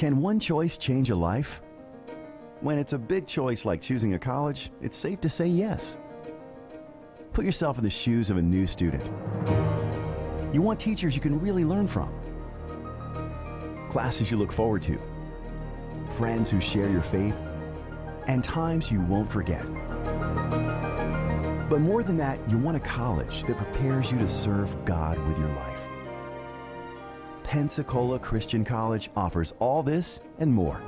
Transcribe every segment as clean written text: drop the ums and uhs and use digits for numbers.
Can one choice change a life? When it's a big choice like choosing a college, it's safe to say yes. Put yourself in the shoes of a new student. You want teachers you can really learn from, classes you look forward to, friends who share your faith, and times you won't forget. But more than that, you want a college that prepares you to serve God with your life. Pensacola Christian College offers all this and more.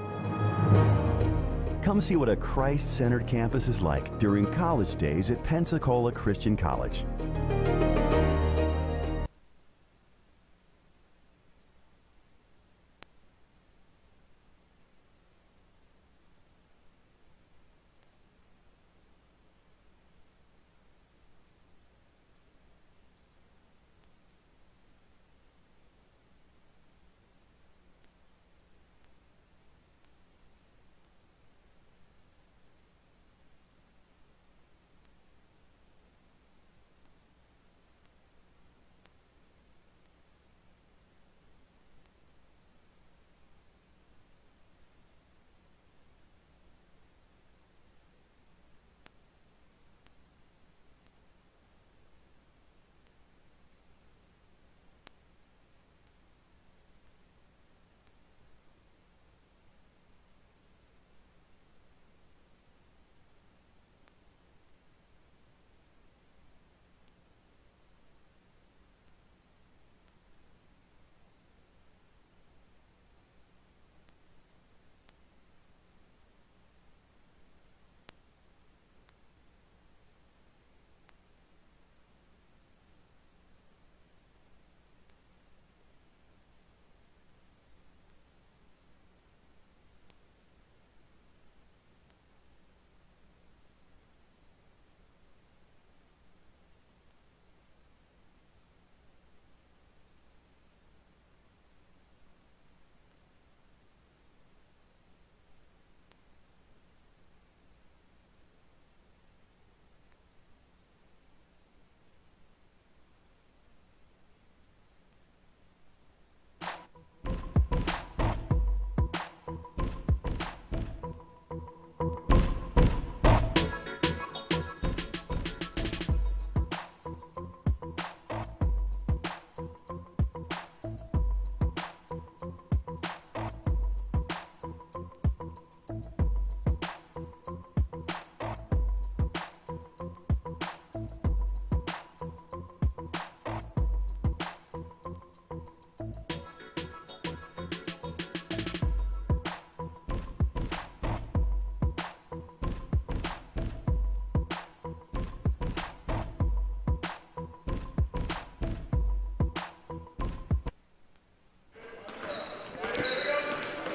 Come see what a Christ-centered campus is like during college days at Pensacola Christian College.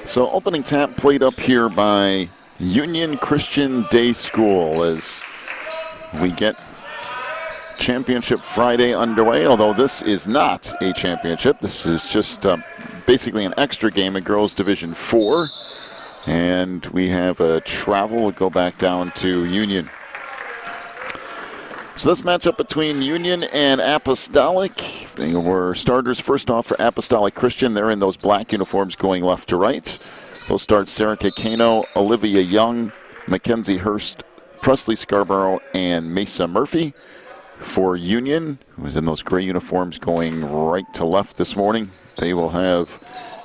So opening tap played up here by Union Christian Day School as we get Championship Friday underway, although this is not a championship. This is just basically an extra game in Girls Division 4. And we have a travel. We'll go back down to Union. So this matchup between Union and Apostolic. They were starters first off for Apostolic Christian. They're in those black uniforms going left to right. They'll start Sarah Kikano, Olivia Young, Mackenzie Hurst, Presley Scarborough, and Mesa Murphy. For Union, who is in those gray uniforms going right to left this morning, they will have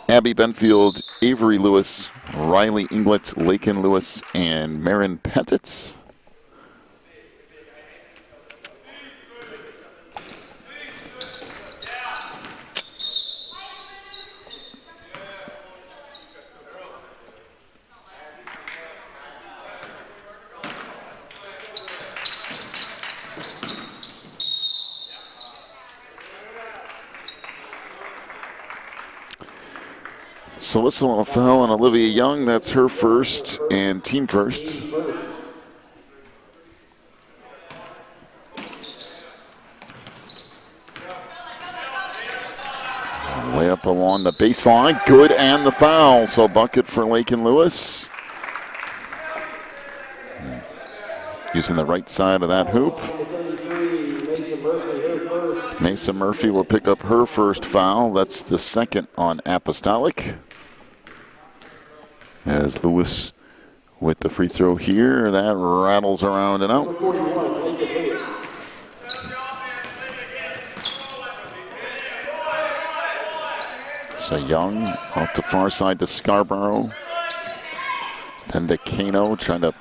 Abby Benfield, Avery Lewis, Riley Inglet, Lakin Lewis, and Marin Petitz. So whistle on a foul on Olivia Young. That's her first and team first. Layup along the baseline. Good, and the foul. So bucket for Lakin Lewis. Using the right side of that hoop. Mesa Murphy will pick up her first foul. That's the second on Apostolic. As Lewis with the free throw here, that rattles around and out. So Young off the far side to Scarborough. Then to Kano, trying to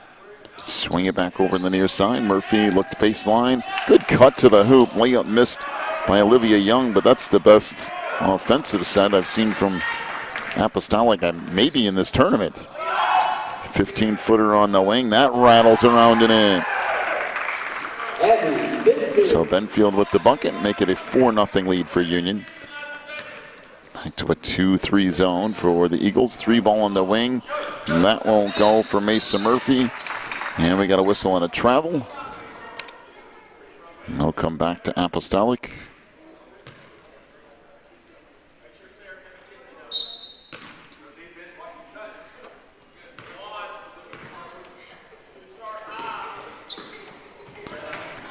swing it back over the near side. Murphy looked baseline. Good cut to the hoop. Layup missed by Olivia Young, but that's the best offensive set I've seen from Apostolic maybe in this tournament. 15-footer on the wing. That rattles around and in. So Benfield with the bucket, make it a 4-0 lead for Union. Back to a 2-3 zone for the Eagles. 3-ball on the wing. And that won't go for Mason Murphy. And we got a whistle and a travel. And they'll come back to Apostolic.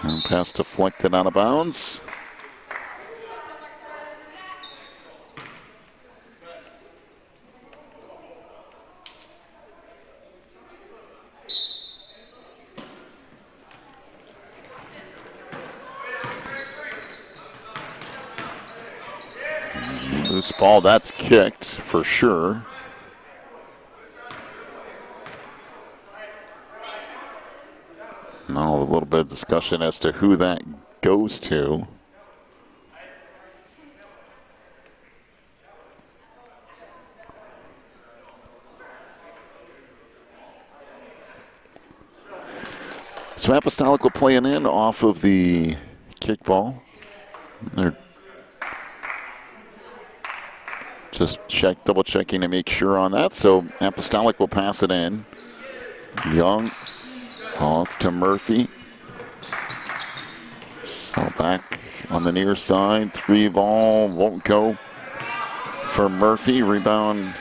And pass deflected out of bounds. Loose ball, that's kicked for sure. Now a little bit of discussion as to who that goes to. So Apostolic will play an in off of the kickball. They're just double checking to make sure on that. So Apostolic will pass it in. Young off to Murphy. So back on the near side. 3-ball won't go for Murphy. Rebound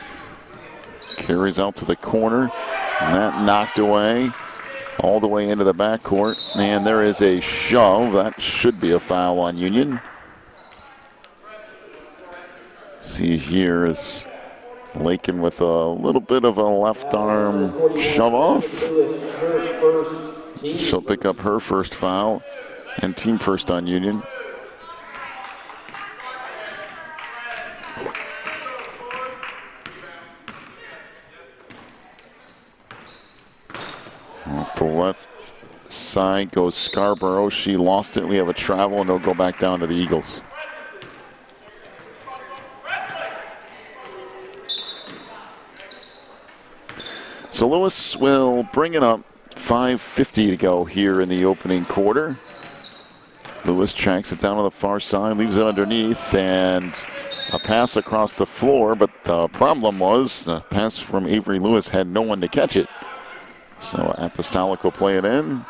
carries out to the corner. And that knocked away all the way into the backcourt. And there is a shove. That should be a foul on Union. See here is Lakin with a little bit of a left arm shove off. She'll pick up her first foul and team first on Union. Off the left side goes Scarborough. She lost it. We have a travel and it'll go back down to the Eagles. So Lewis will bring it up. 5:50 to go here in the opening quarter. Lewis tracks it down on the far side, leaves it underneath, and a pass across the floor. But the problem was the pass from Avery Lewis had no one to catch it. So Apostolic will play it in.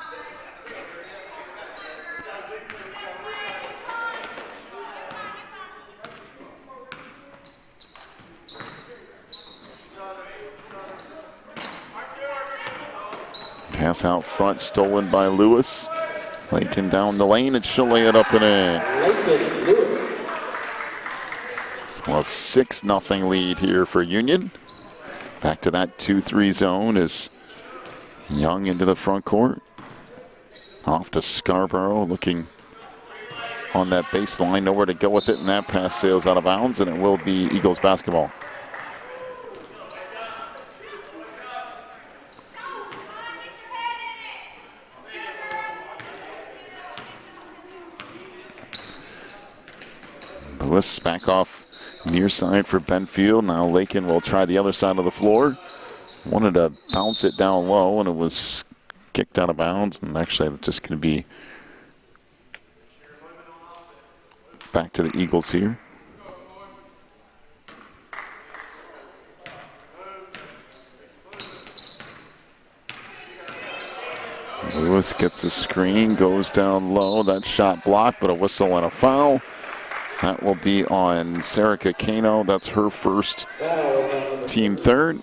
Pass out front, stolen by Lewis. Lakin down the lane, and she'll lay it up and in. So a 6-0 lead here for Union. Back to that 2-3 zone is Young into the front court. Off to Scarborough, looking on that baseline, nowhere to go with it, and that pass sails out of bounds, and it will be Eagles basketball. Lewis back off near side for Benfield. Now Lakin will try the other side of the floor. Wanted to bounce it down low, and it was kicked out of bounds. And actually, it's just going to be back to the Eagles here. Lewis gets the screen, goes down low. That shot blocked, but a whistle and a foul. That will be on Serica Kano. That's her first, team third.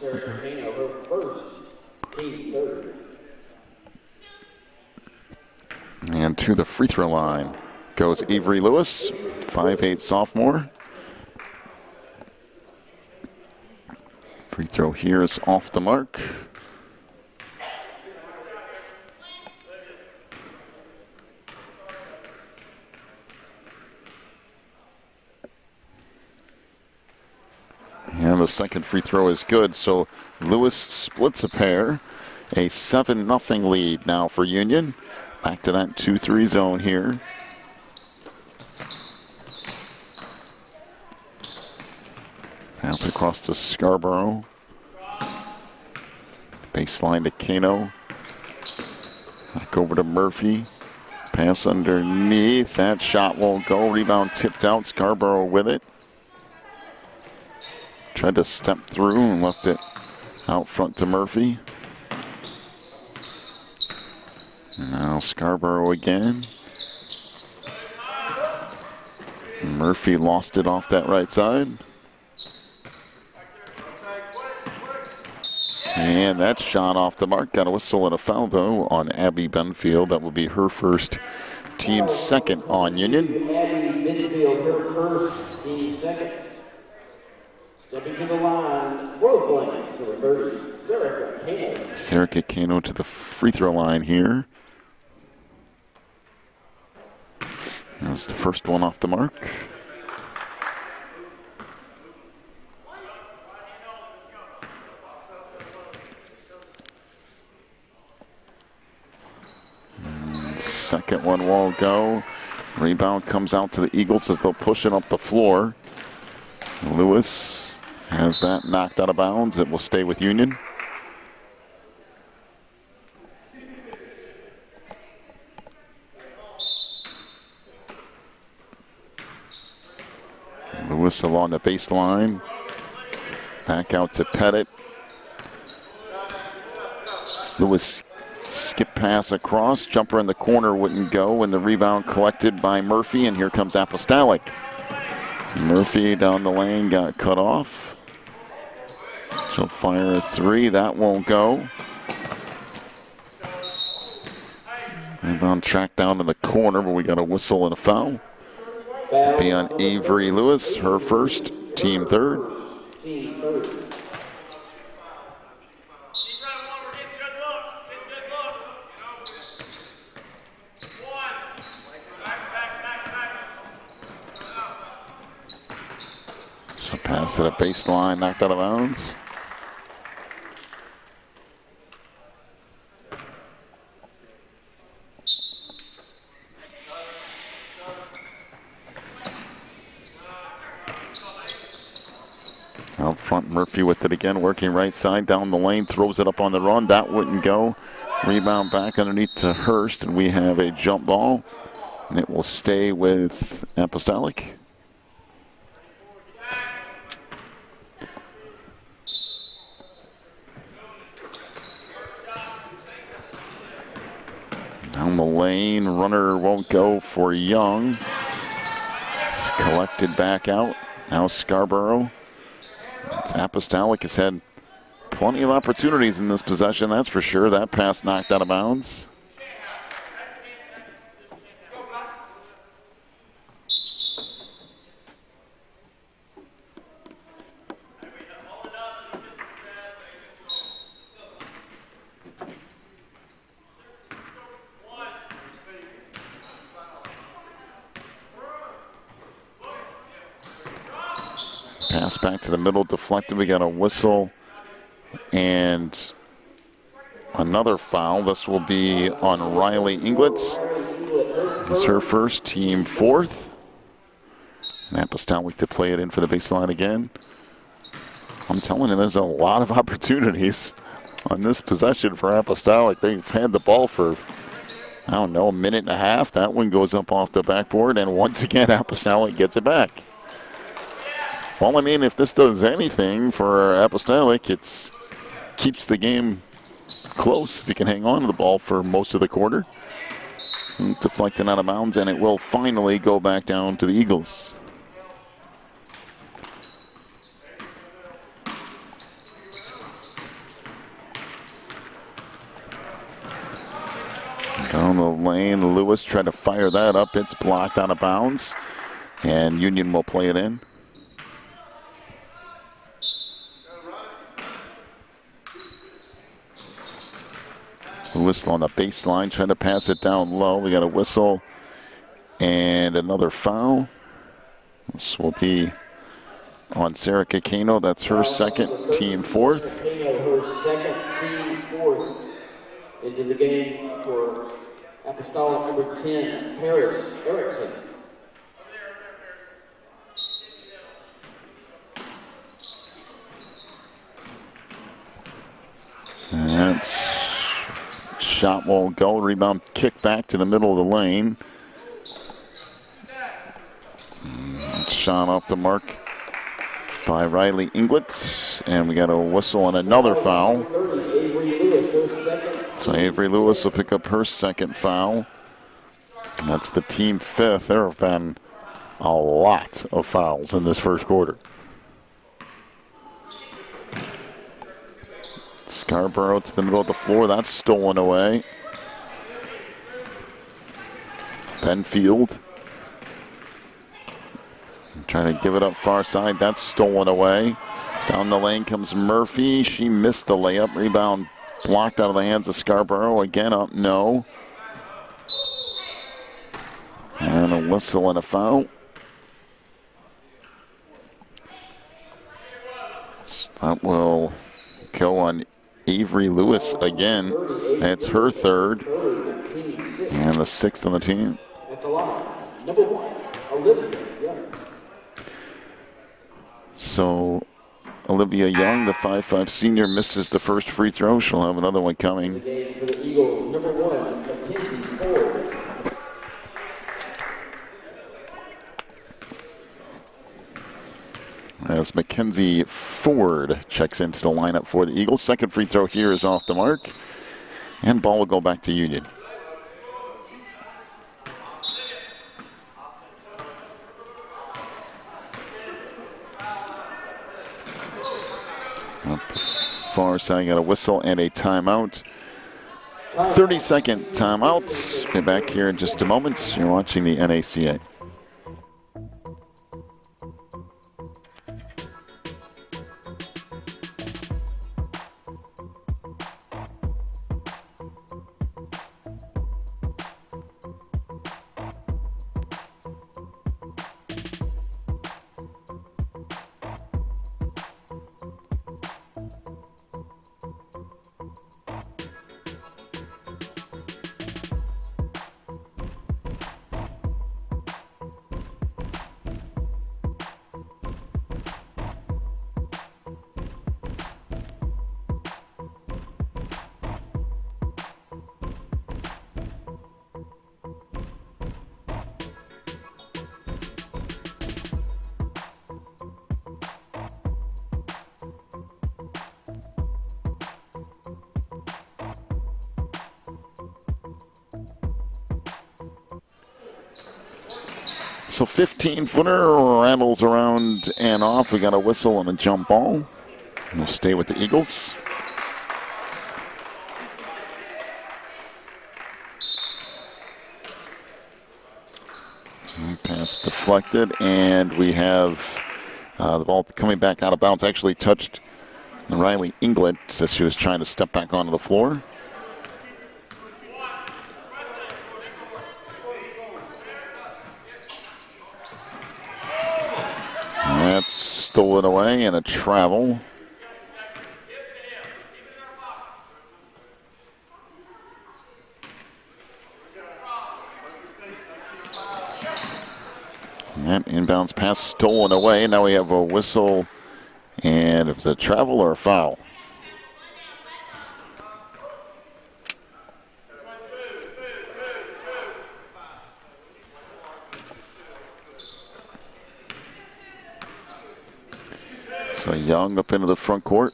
And to the free throw line goes Avery Lewis, 5'8" sophomore. Free throw here is off the mark. And the second free throw is good, so Lewis splits a pair. A 7-0 lead now for Union. Back to that 2-3 zone here. Pass across to Scarborough. Baseline to Kano. Back over to Murphy. Pass underneath. That shot won't go. Rebound tipped out. Scarborough with it. Tried to step through and left it out front to Murphy. Now Scarborough again. Murphy lost it off that right side. And that shot off the mark. Got a whistle and a foul, though, on Abby Benfield. That will be her first, team second on Union. Abby Benfield, her first, team second. Stepping to the line, both lanes, number 30, Serica Kano. Serica Kano to the free throw line here. That's the first one off the mark. Second one won't go. Rebound comes out to the Eagles as they'll push it up the floor. Lewis has that knocked out of bounds. It will stay with Union. Lewis along the baseline. Back out to Pettit. Lewis skip pass across. Jumper in the corner wouldn't go, and the rebound collected by Murphy, and here comes Apostolic. Murphy down the lane got cut off. She'll fire a three. That won't go. Rebound tracked down to the corner, but we got a whistle and a foul. Be on Avery Lewis, her first, team third. So pass to the baseline, knocked out of bounds. Out front, Murphy with it again, working right side, down the lane, throws it up on the run. That wouldn't go. Rebound back underneath to Hurst, and we have a jump ball. And it will stay with Apostolic. Down the lane, runner won't go for Young. It's collected back out. Now Scarborough. Apostolic has had plenty of opportunities in this possession, that's for sure. That pass knocked out of bounds. Pass back to the middle, deflected. We got a whistle and another foul. This will be on Riley Inglets. It's her first, team fourth. And Apostolic to play it in for the baseline again. I'm telling you, there's a lot of opportunities on this possession for Apostolic. They've had the ball for, I don't know, a minute and a half. That one goes up off the backboard, and once again, Apostolic gets it back. Well, I mean, if this does anything for Apostolic, it keeps the game close if you can hang on to the ball for most of the quarter. Deflected out of bounds, and it will finally go back down to the Eagles. Down the lane, Lewis tried to fire that up. It's blocked out of bounds, and Union will play it in. The whistle on the baseline, trying to pass it down low. We got a whistle and another foul. This will be on Sarah Kikano. That's her second, team fourth. Her second, team fourth. Into the game for Apostolic number 10, Paris Erickson. And that's shot won't go. Rebound kick back to the middle of the lane. Shot off the mark by Riley Inglet. And we got a whistle and another foul. So Avery Lewis will pick up her second foul. And that's the team fifth. There have been a lot of fouls in this first quarter. Scarborough to the middle of the floor. That's stolen away. Penfield trying to give it up far side. That's stolen away. Down the lane comes Murphy. She missed the layup. Rebound blocked out of the hands of Scarborough. Again up, no. And a whistle and a foul. So that will go on Avery Lewis again. It's her third. And the sixth on the team. At the line, number 1, Olivia Young. So Olivia Young, the 5'5" senior, misses the first free throw. She'll have another one coming. The game for the Eagles, number 1, Mackenzie Ford. As Mackenzie Ford checks into the lineup for the Eagles. Second free throw here is off the mark. And ball will go back to Union. Up the far side, got a whistle and a timeout. 30-second timeout. Be back here in just a moment. You're watching the NACA. So 15-footer rattles around and off. We got a whistle and a jump ball. We'll stay with the Eagles. Pass deflected, and we have the ball coming back out of bounds. Actually touched Riley Inglet as she was trying to step back onto the floor. That's stolen away and a travel. And inbounds pass stolen away. Now we have a whistle, and it was a travel or a foul. So Young up into the front court.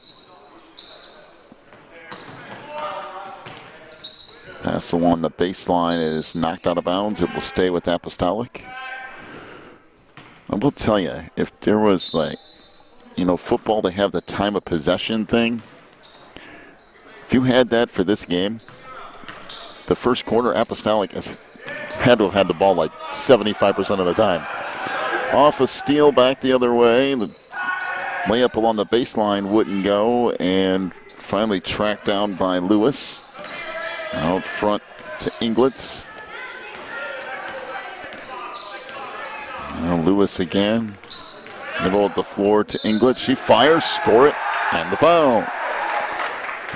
Pass along the baseline is knocked out of bounds. It will stay with Apostolic. I will tell you, if there was football, they have the time of possession thing. If you had that for this game, the first quarter, Apostolic had to have had the ball 75% of the time. Off a steal back the other way. The layup along the baseline wouldn't go, and finally tracked down by Lewis. Out front to Inglis. Now Lewis again. Middle of the floor to Inglis. She fires, score it, and the foul.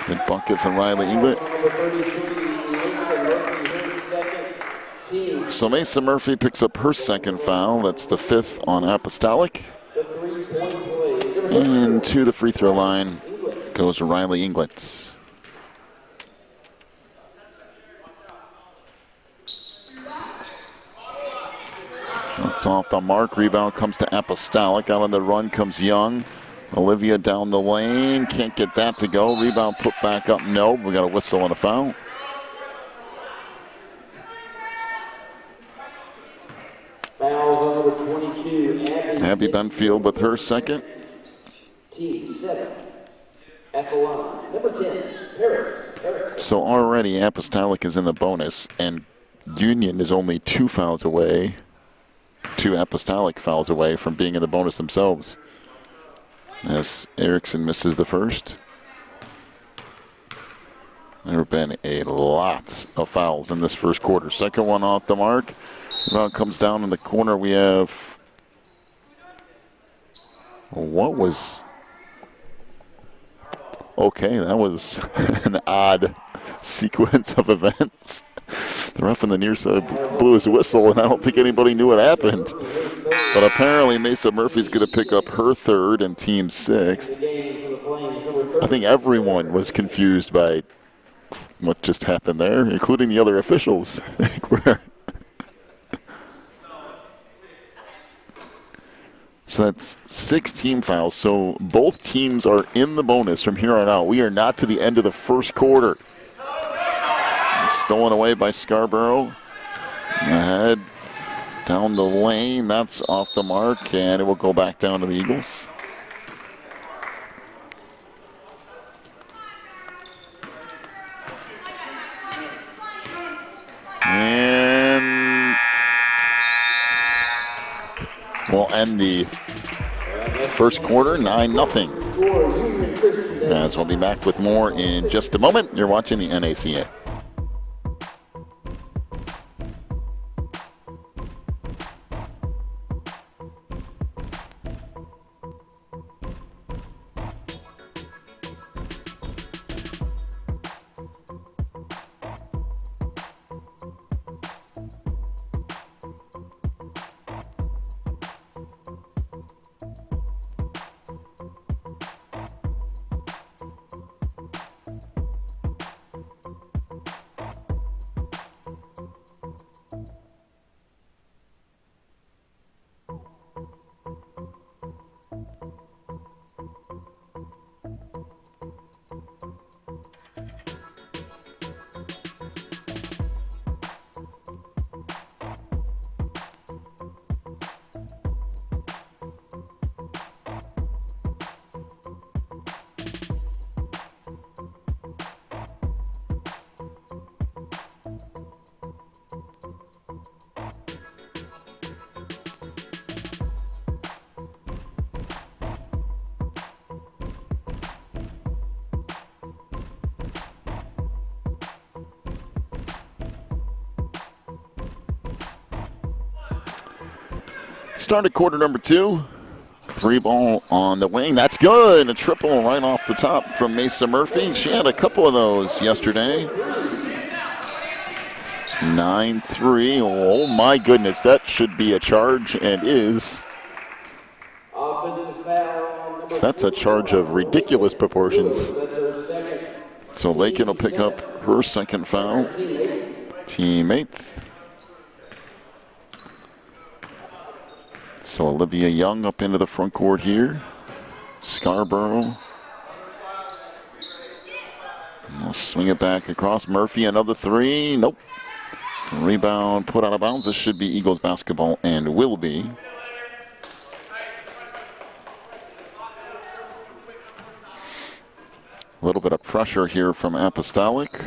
Good bucket from Riley Inglis. So Mesa Murphy picks up her second foul. That's the 5th on Apostolic. And to the free throw line goes Riley Inglis. That's off the mark. Rebound comes to Apostolic. Out on the run comes Young. Olivia down the lane. Can't get that to go. Rebound put back up. No. We got a whistle and a foul. Fouls on number 22, Abby Benfield with her second. Team 7 at the line. Number 10, Paris. So already Apostolic is in the bonus, and Union is only 2 fouls away, 2 Apostolic fouls away from being in the bonus themselves. As Erickson misses the first. There have been a lot of fouls in this first quarter. Second one off the mark. Rebound comes down in the corner. We have, what was, okay, that was an odd sequence of events. The ref on the near side blew his whistle, and I don't think anybody knew what happened. But apparently Mesa Murphy's going to pick up her 3rd and team 6th. I think everyone was confused by what just happened there, including the other officials. So that's 6 team fouls. So both teams are in the bonus from here on out. We are not to the end of the first quarter. It's stolen away by Scarborough. Ahead down the lane. That's off the mark, and it will go back down to the Eagles. And we'll end the first quarter 9-0. As we'll be back with more in just a moment. You're watching the NACA. Started quarter number 2. 3 ball on the wing. That's good. A triple right off the top from Mesa Murphy. She had a couple of those yesterday. 9-3. Oh my goodness. That should be a charge and is. That's a charge of ridiculous proportions. So Lakin will pick up her second foul. Team 8th. So Olivia Young up into the front court here. Scarborough. We'll swing it back across. Murphy, another 3. Nope. Rebound put out of bounds. This should be Eagles basketball and will be. A little bit of pressure here from Apostolic.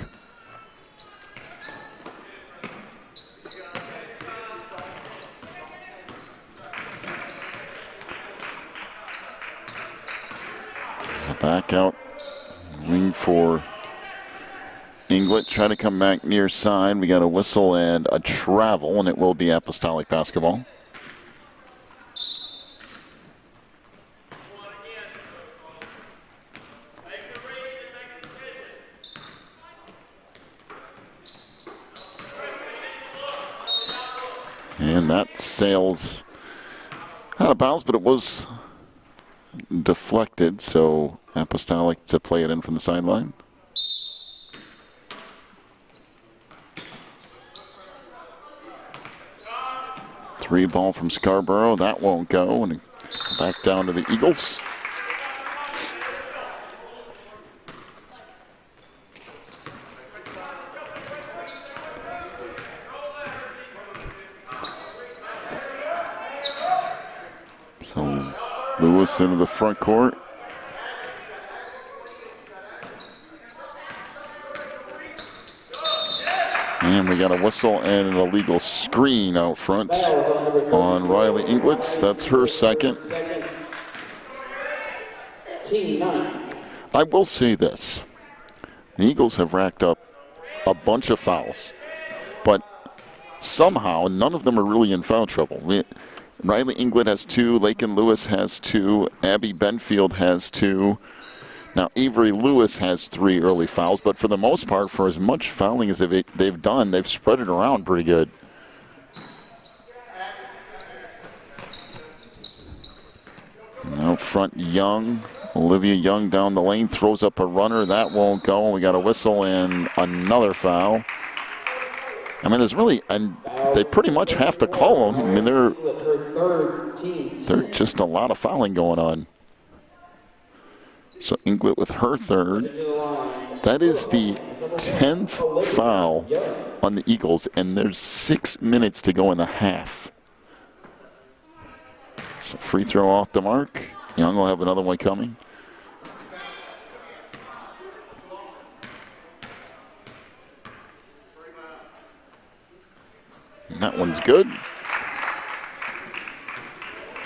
Back out, wing for Inglet trying to come back near side. We got a whistle and a travel, and it will be Apostolic basketball. And that sails out of bounds, but it was deflected, so Apostolic to play it in from the sideline. Three ball from Scarborough. That won't go. And back down to the Eagles. So Lewis into the front court. And we got a whistle and an illegal screen out front on Riley Inglets. That's her second. I will say this. The Eagles have racked up a bunch of fouls, but somehow none of them are really in foul trouble. Riley Inglet has 2, Lakin Lewis has 2, Abby Benfield has 2. Now, Avery Lewis has 3 early fouls, but for the most part, for as much fouling as they've done, they've spread it around pretty good. Out front, Young. Olivia Young down the lane, throws up a runner. That won't go. We got a whistle and another foul. I mean, there's really, and they pretty much have to call them. I mean, they're just a lot of fouling going on. So Inglet with her third. That is the 10th foul on the Eagles, and there's 6 minutes to go in the half. So free throw off the mark. Young will have another one coming. And that one's good.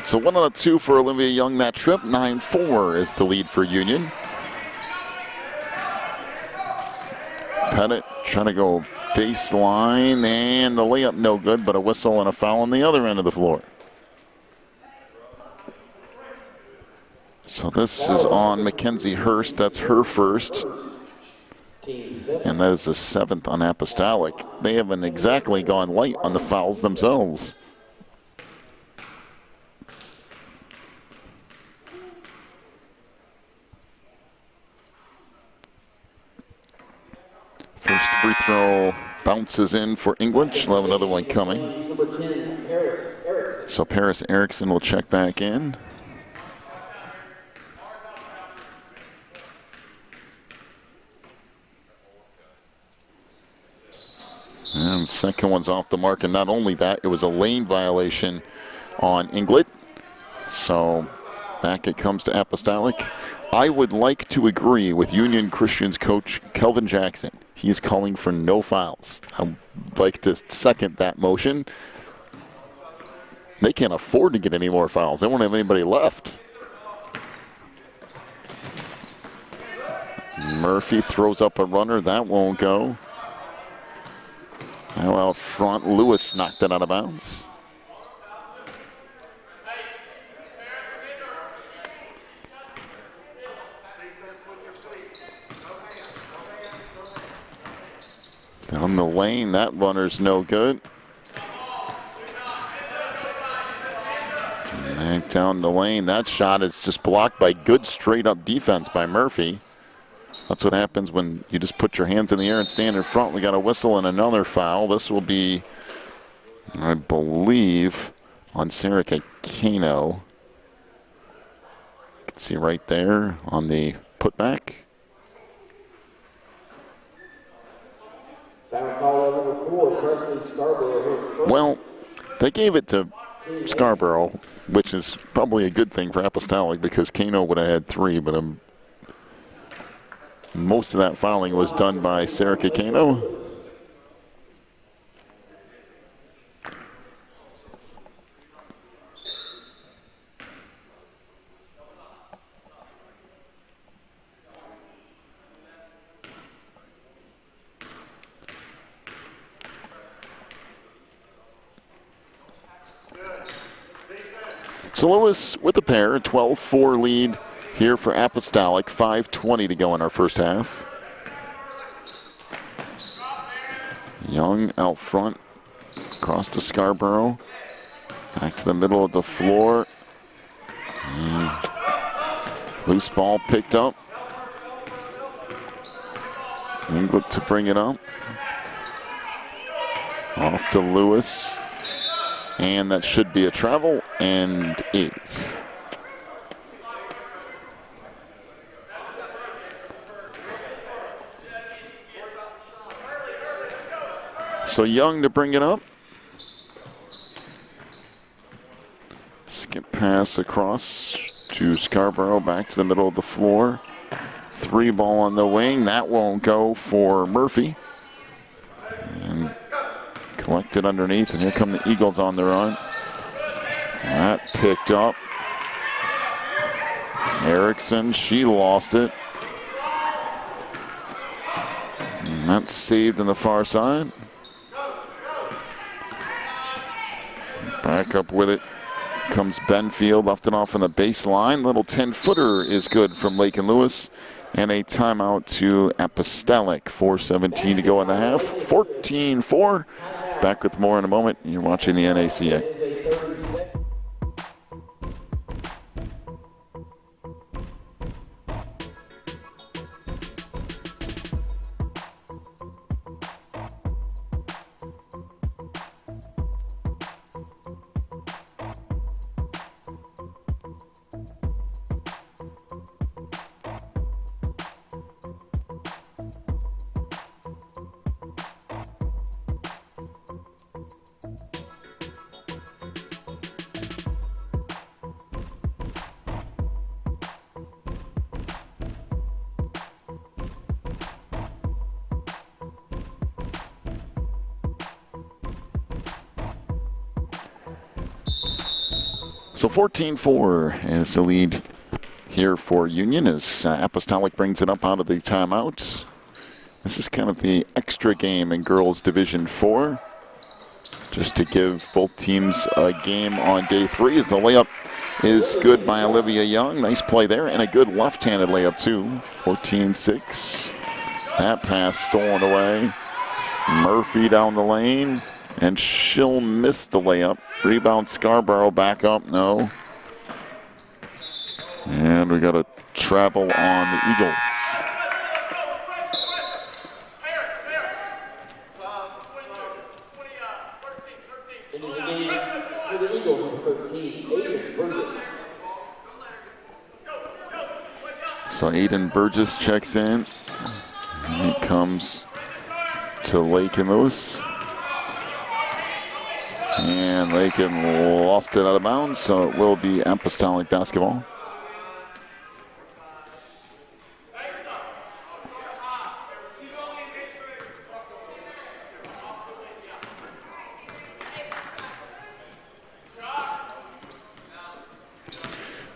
So 1 out of 2 for Olivia Young that trip. 9-4 is the lead for Union. Pettit trying to go baseline, and the layup no good, but a whistle and a foul on the other end of the floor. So this is on Mackenzie Hurst. That's her first. And that is the 7th on Apostolic. They haven't exactly gone light on the fouls themselves. First free throw bounces in for England. She'll have another one coming. So Paris Erickson will check back in. And second one's off the mark, and not only that, it was a lane violation on Inglet. So back it comes to Apostolic. I would like to agree with Union Christian's coach, Kelvin Jackson. He's calling for no fouls. I'd like to second that motion. They can't afford to get any more fouls. They won't have anybody left. Murphy throws up a runner. That won't go. Now out front, Lewis knocked it out of bounds. Down the lane, that runner's no good. And down the lane, that shot is just blocked by good straight-up defense by Murphy. That's what happens when you just put your hands in the air and stand in front. We got a whistle and another foul. This will be, I believe, on Sarah Kano. You can see right there on the putback. Well, they gave it to Scarborough, which is probably a good thing for Apostolic because Kano would have had 3, but most of that fouling was done by Sarah Kano. So Lewis with a pair, a 12-4 lead here for Apostolic. 5:20 to go in our first half. Young out front, across to Scarborough. Back to the middle of the floor. And loose ball picked up. Inglet to bring it up. Off to Lewis. And that should be a travel, and is. So Young to bring it up. Skip pass across to Scarborough, back to the middle of the floor. 3 ball on the wing. That won't go for Murphy. And collected underneath, and here come the Eagles on the run. That picked up. Erickson, she lost it. And that's saved on the far side. Back up with it comes Benfield, left it off on the baseline. Little 10-footer is good from Lake and Lewis. And a timeout to Apostolic. 4:17 to go in the half. 14-4. Back with more in a moment. You're watching the NACA. So 14-4 is the lead here for Union as Apostolic brings it up out of the timeout. This is kind of the extra game in girls Division 4. Just to give both teams a game on day 3 as the layup is good by Olivia Young. Nice play there and a good left-handed layup too. 14-6. That pass stolen away. Murphy down the lane. And she'll miss the layup. Rebound Scarborough, back up, no. And we got a travel on the Eagles. So Aiden Burgess checks in. And he comes to Lake and Lewis. And Lakin lost it out of bounds, so it will be Apostolic basketball.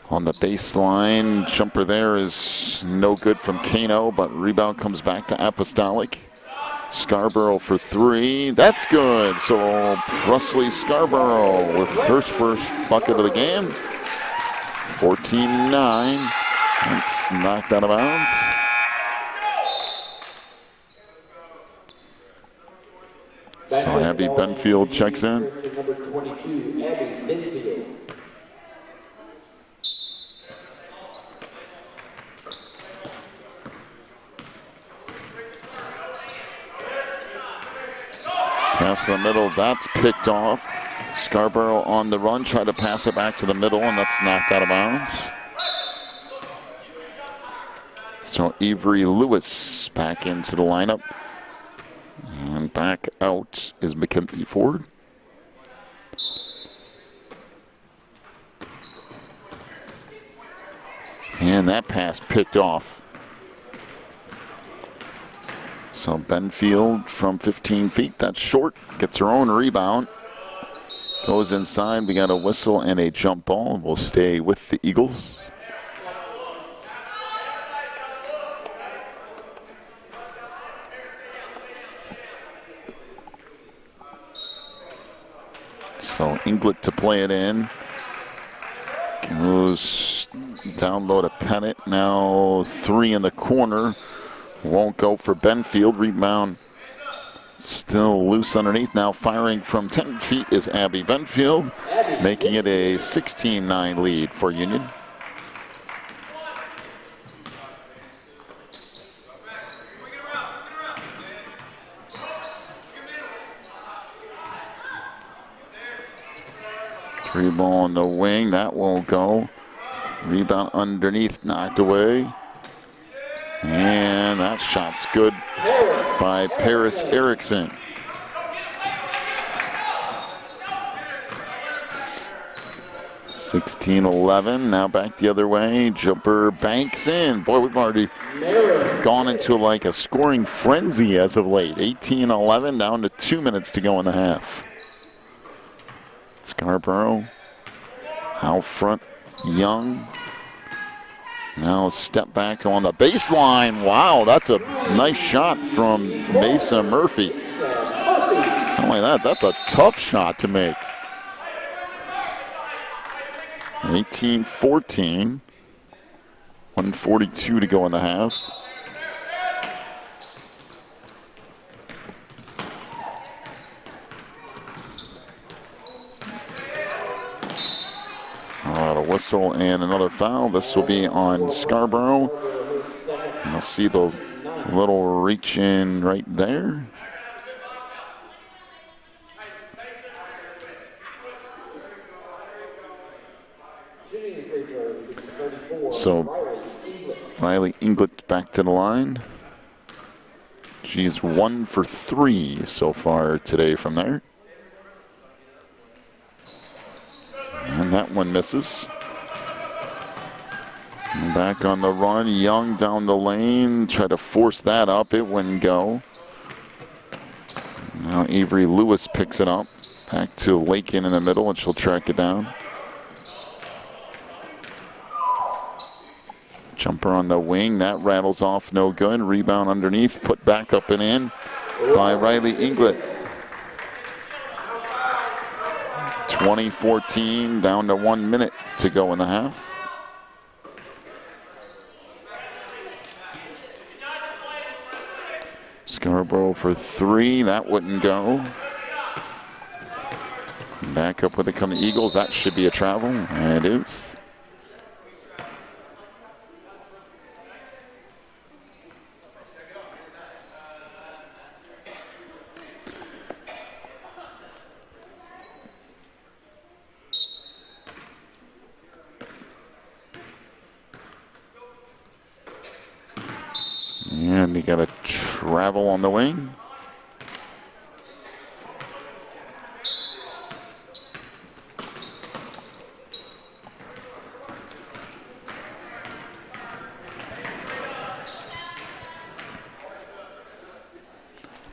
On the baseline, jumper there is no good from Kano, but rebound comes back to Apostolic. Scarborough for 3. That's good. So Presley Scarborough with her first bucket of the game. 14-9. It's knocked out of bounds. So Abby Benfield checks in. Number 22, Abby Benfield. Pass in the middle, that's picked off. Scarborough on the run, try to pass it back to the middle, and that's knocked out of bounds. So Avery Lewis back into the lineup. And back out is Mackenzie Ford. And that pass picked off. So Benfield from 15 feet, that's short, gets her own rebound. Goes inside, we got a whistle and a jump ball. We'll stay with the Eagles. So Inglet to play it in. Loose down low to Pettit. Now 3 in the corner. Won't go for Benfield. Rebound still loose underneath. Now firing from 10 feet is Abby Benfield, making it a 16-9 lead for Union. Three ball on the wing, that won't go. Rebound underneath, knocked away. And that shot's good by Paris Erickson. (16-11). Now back the other way. Jumper banks in. Boy, we've already gone into like a scoring frenzy as of late. 18-11, down to 2 minutes to go in the half. Scarborough out front, Young. Now a step back on the baseline. Wow, that's a nice shot from Mesa Murphy. Not only that, that's a tough shot to make. 18-14. 1:42 to go in the half. A whistle and another foul. This will be on Scarborough. And you'll see the little reach in right there. So Riley Inglet back to the line. She's 1 for 3 so far today from there. And that one misses. And back on the run, Young down the lane, try to force that up, it wouldn't go. Now Avery Lewis picks it up. Back to Lakin in the middle, and she'll track it down. Jumper on the wing, that rattles off, no good. Rebound underneath, put back up and in by Riley Inglet. 20-14, down to 1 minute to go in the half. Scarborough for 3, that wouldn't go. Back up with it come the Eagles, that should be a travel, and it is. And you got a travel on the wing.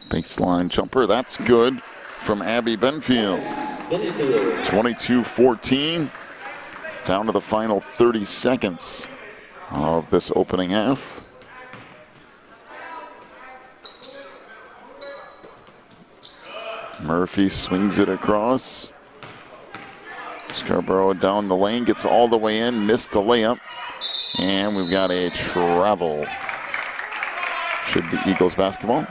Baseline jumper, that's good from Abby Benfield. 22-14, down to the final 30 seconds of this opening half. Murphy swings it across. Scarborough down the lane, gets all the way in, missed the layup. And we've got a travel. Should be Eagles basketball.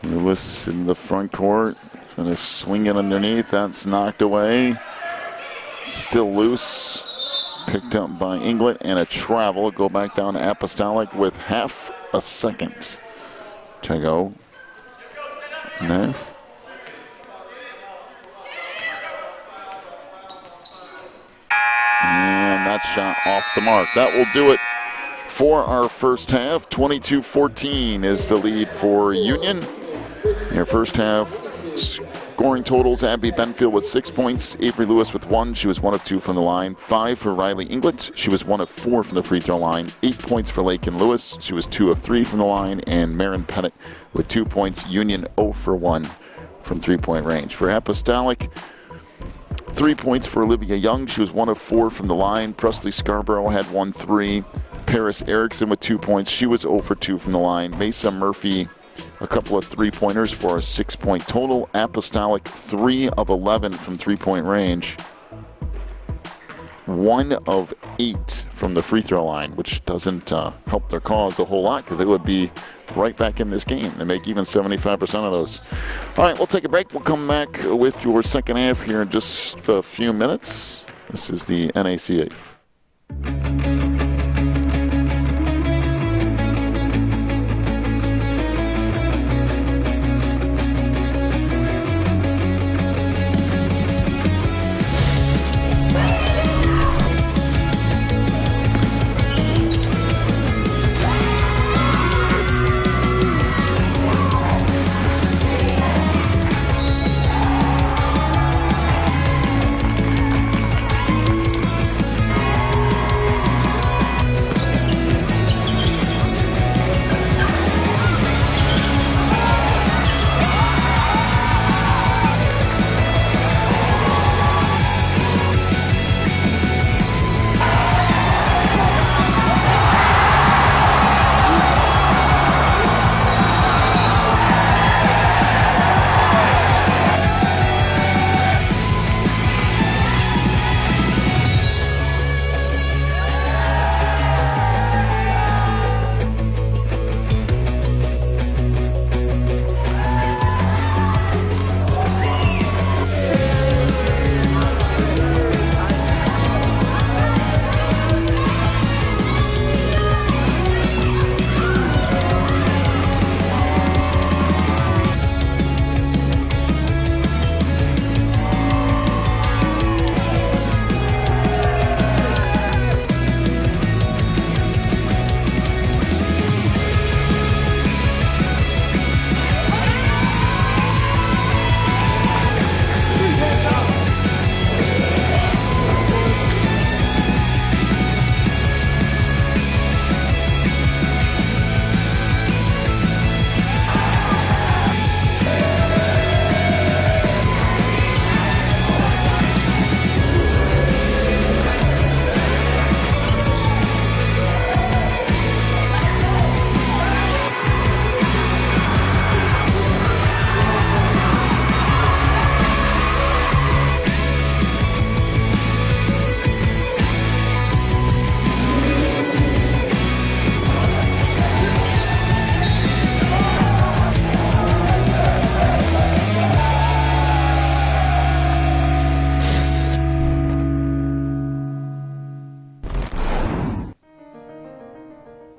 Lewis in the front court. Gonna swing it underneath, that's knocked away. Still loose, picked up by Inglet, and a travel. Go back down to Apostolic with half a second to go. Neff. And that shot off the mark. That will do it for our first half. 22-14 is the lead for Union. Your first half scoring totals: Abby Benfield with 6 points, Avery Lewis with 1. She was 1 of 2 from the line. 5 for Riley Inglet. She was 1 of 4 from the free throw line. 8 points for Lakin Lewis. She was 2 of 3 from the line. And Marin Pettit with 2 points. Union 0 for 1 from 3-point range. For Apostolic, 3 points for Olivia Young. She was 1 of 4 from the line. Presley Scarborough had 1 3. Paris Erickson with 2 points. She was 0 for 2 from the line. Mesa Murphy, a couple of three-pointers for a 6-point total. Apostolic, 3 of 11 from three-point range. 1 of 8 from the free throw line, which doesn't help their cause a whole lot because they would be right back in this game. They make even 75% of those. All right, we'll take a break. We'll come back with your second half here in just a few minutes. This is the NACA.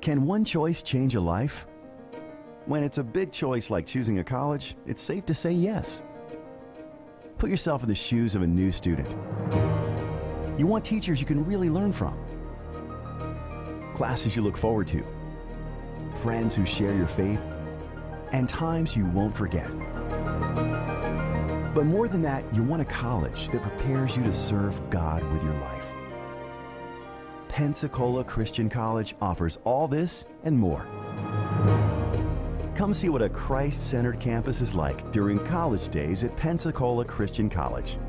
Can one choice change a life? When it's a big choice like choosing a college, it's safe to say yes. Put yourself in the shoes of a new student. You want teachers you can really learn from, classes you look forward to, friends who share your faith, and times you won't forget. But more than that, you want a college that prepares you to serve God with your life. Pensacola Christian College offers all this and more. Come see what a Christ-centered campus is like during college days at Pensacola Christian College.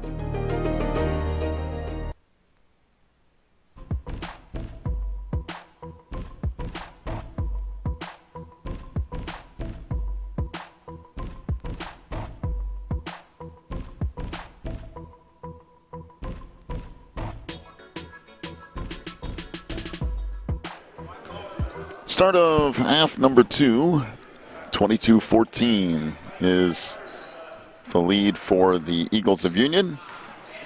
Start of half number 2, 22-14 is the lead for the Eagles of Union,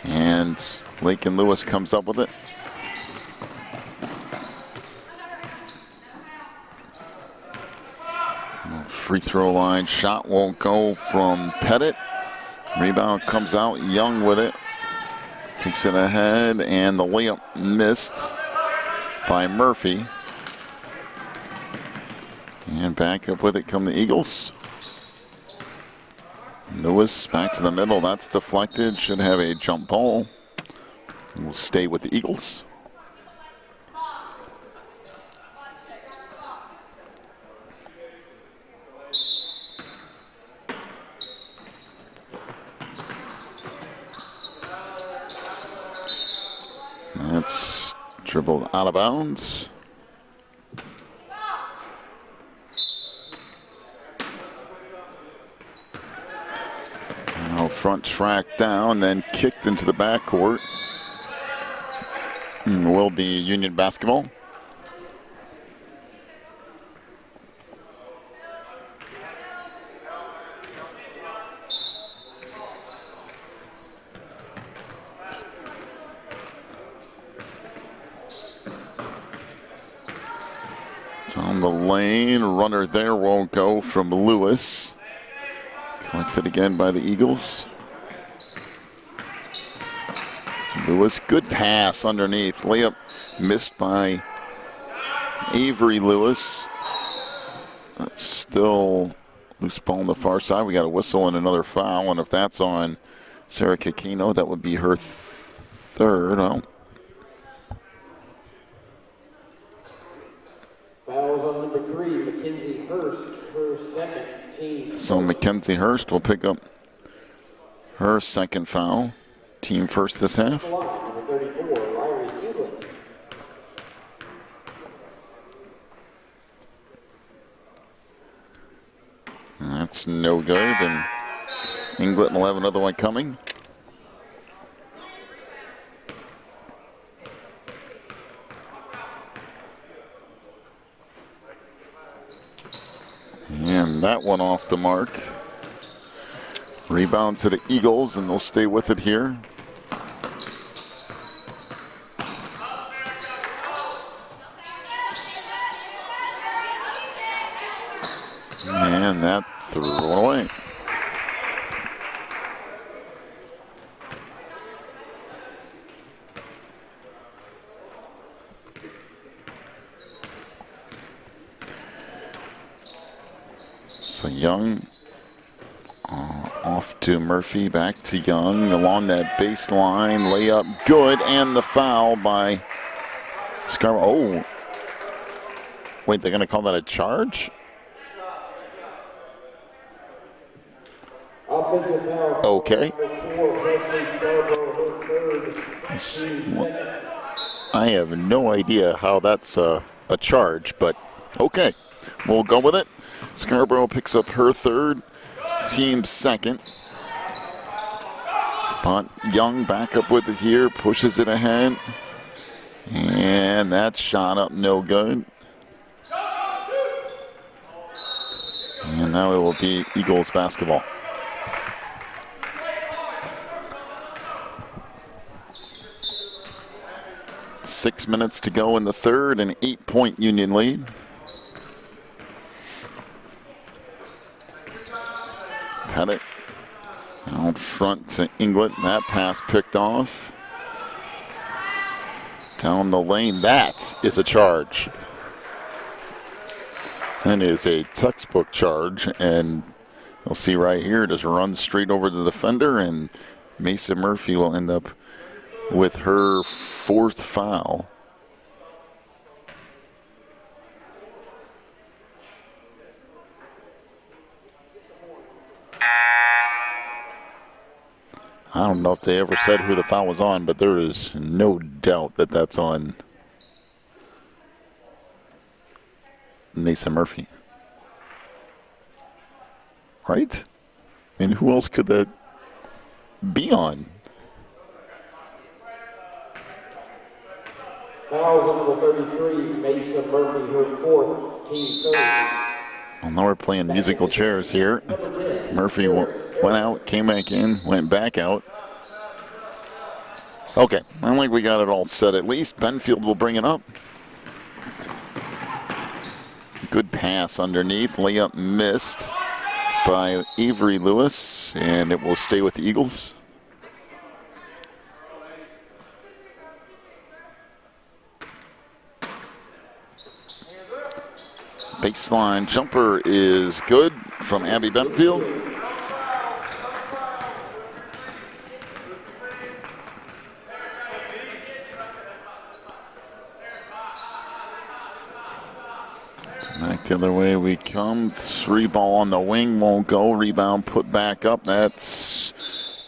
and Lakin Lewis comes up with it. Free throw line shot won't go from Pettit. Rebound comes out, Young with it. Kicks it ahead, and the layup missed by Murphy. And back up with it come the Eagles. Lewis back to the middle. That's deflected. Should have a jump ball. We'll stay with the Eagles. That's dribbled out of bounds. Out front, tracked down, then kicked into the backcourt. Will be Union basketball. Down the lane, runner there won't go from Lewis. Collected again by the Eagles. Lewis, good pass underneath. Layup missed by Avery Lewis. That's still loose ball on the far side. We got a whistle and another foul, and if that's on Sarah Kikino, that would be her third. Oh. Fouls on number 3, Mackenzie Hurst, her second team. So Mackenzie Hurst will pick up her second foul. Team first this half. Number 34, Riley England. That's no good, and England will have another one coming. And that one off the mark. Rebound to the Eagles, and they'll stay with it here. And that threw it away. So Young off to Murphy, back to Young along that baseline, layup good, and the foul by Scarborough. Oh, wait, they're going to call that a charge? Offensive foul. Okay. I have no idea how that's a charge, but okay, we'll go with it. Scarborough picks up her third, team second. But Young back up with it here, pushes it ahead. And that shot up no good. And now it will be Eagles basketball. Six minutes to go in the third, an 8-point Union lead. Pettit out front to England. That pass picked off. Down the lane. That is a charge. That is a textbook charge. And you'll see right here, just runs straight over the defender. And Mason Murphy will end up with her fourth foul. I don't know if they ever said who the foul was on, but there is no doubt that that's on Mason Murphy. Right? I mean, who else could that be on? Fouls on number 33, Mason Murphy, her fourth, team third. Well, now we're playing musical chairs here. Murphy went out, came back in, went back out. Okay, I think we got it all set at least. Benfield will bring it up. Good pass underneath. Layup missed by Avery Lewis, and it will stay with the Eagles. Baseline jumper is good from Abby Benfield. Back the other way we come. Three ball on the wing, won't go. Rebound put back up. That's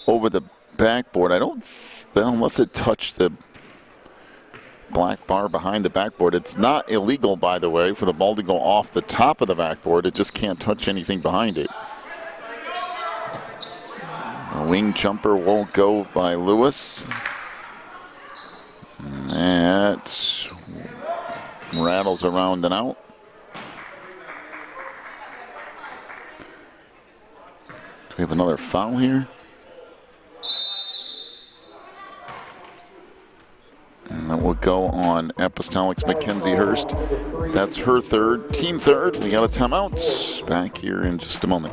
over the backboard. Well, unless it touched the black bar behind the backboard. It's not illegal, by the way, for the ball to go off the top of the backboard. It just can't touch anything behind it. A wing jumper won't go by Lewis. And that rattles around and out. Do we have another foul here? And that will go on Apostolic's Mackenzie Hurst. That's her third, team third. We got a timeout. Back here in just a moment.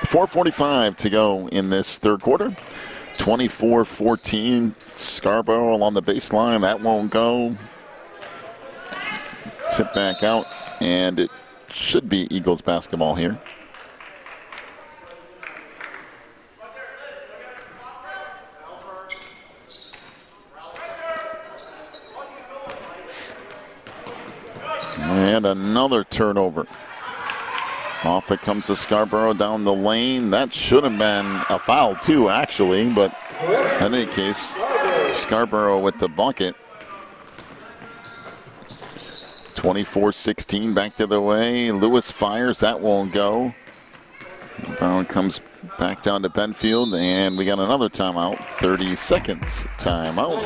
.445 to go in this third quarter. 24-14. Scarborough along the baseline. That won't go. Tip back out, and it should be Eagles basketball here. And another turnover. Off it comes to Scarborough down the lane. That should have been a foul too, actually, but in any case, Scarborough with the bucket. 24-16, back the other way. Lewis fires, that won't go. Rebound comes back down to Benfield, and we got another timeout. 30 seconds timeout.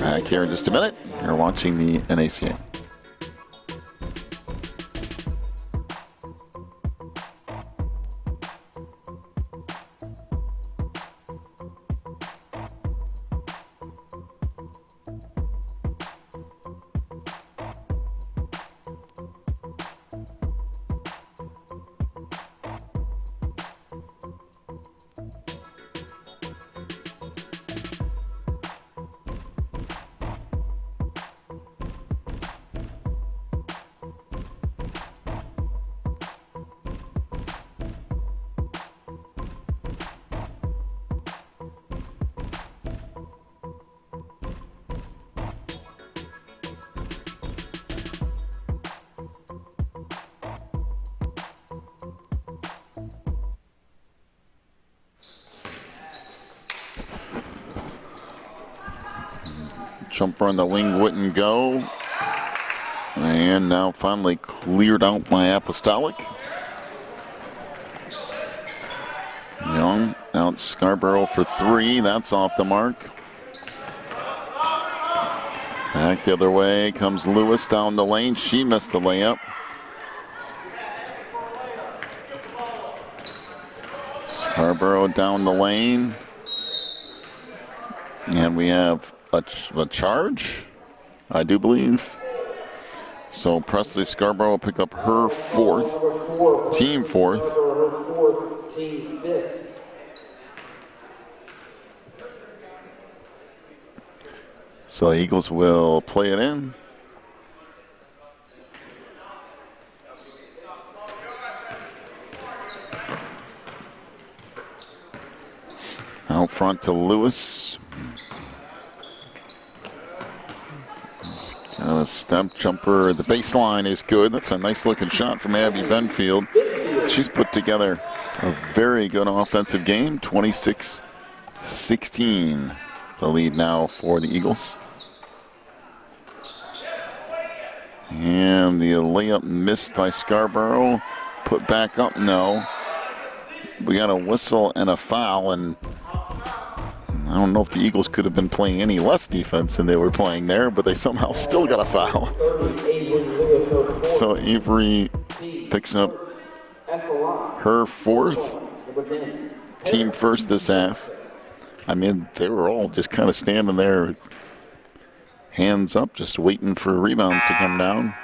Back here in just a minute. You're watching the NACA. Jumper on the wing wouldn't go. And now finally cleared out by Apostolic. Young out Scarborough for three. That's off the mark. Back the other way comes Lewis down the lane. She missed the layup. Scarborough down the lane. And we have a charge, I do believe. So Presley Scarborough will pick up her fourth, team fourth. So the Eagles will play it in. Out front to Lewis. A step jumper. The baseline is good. That's a nice looking shot from Abby Benfield. She's put together a very good offensive game. 26-16. the lead now for the Eagles. And the layup missed by Scarborough. Put back up, no. We got a whistle and a foul, and I don't know if the Eagles could have been playing any less defense than they were playing there, but they somehow still got a foul. So Avery picks up her fourth, team first this half. I mean, they were all just kind of standing there, hands up, just waiting for rebounds to come down.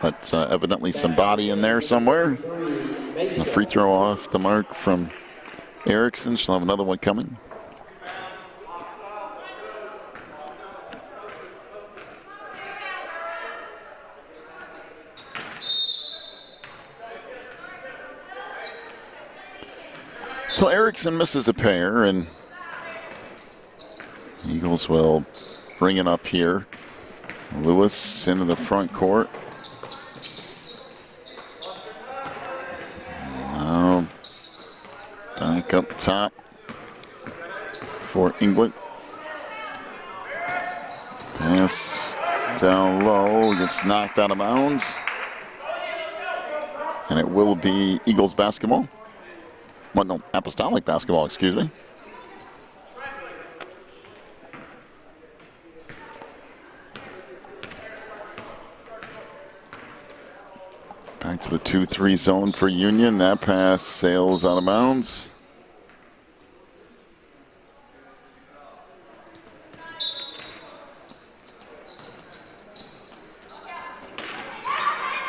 But evidently some body in there somewhere. A free throw off the mark from Erickson. She'll have another one coming. So Erickson misses a pair, and Eagles will bring it up here. Lewis into the front court. Now back up top for England. Pass down low, gets knocked out of bounds. And it will be Eagles basketball. Well, no, Apostolic basketball, excuse me. Back to the 2-3 zone for Union. That pass sails out of bounds.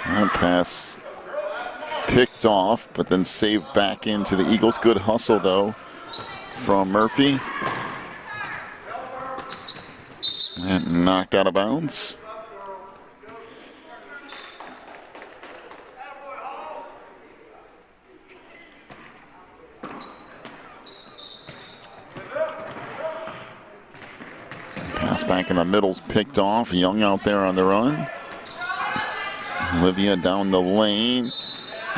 That pass picked off, but then saved back into the Eagles. Good hustle, though, from Murphy. And knocked out of bounds. Pass back in the middle's picked off. Young out there on the run. Olivia down the lane.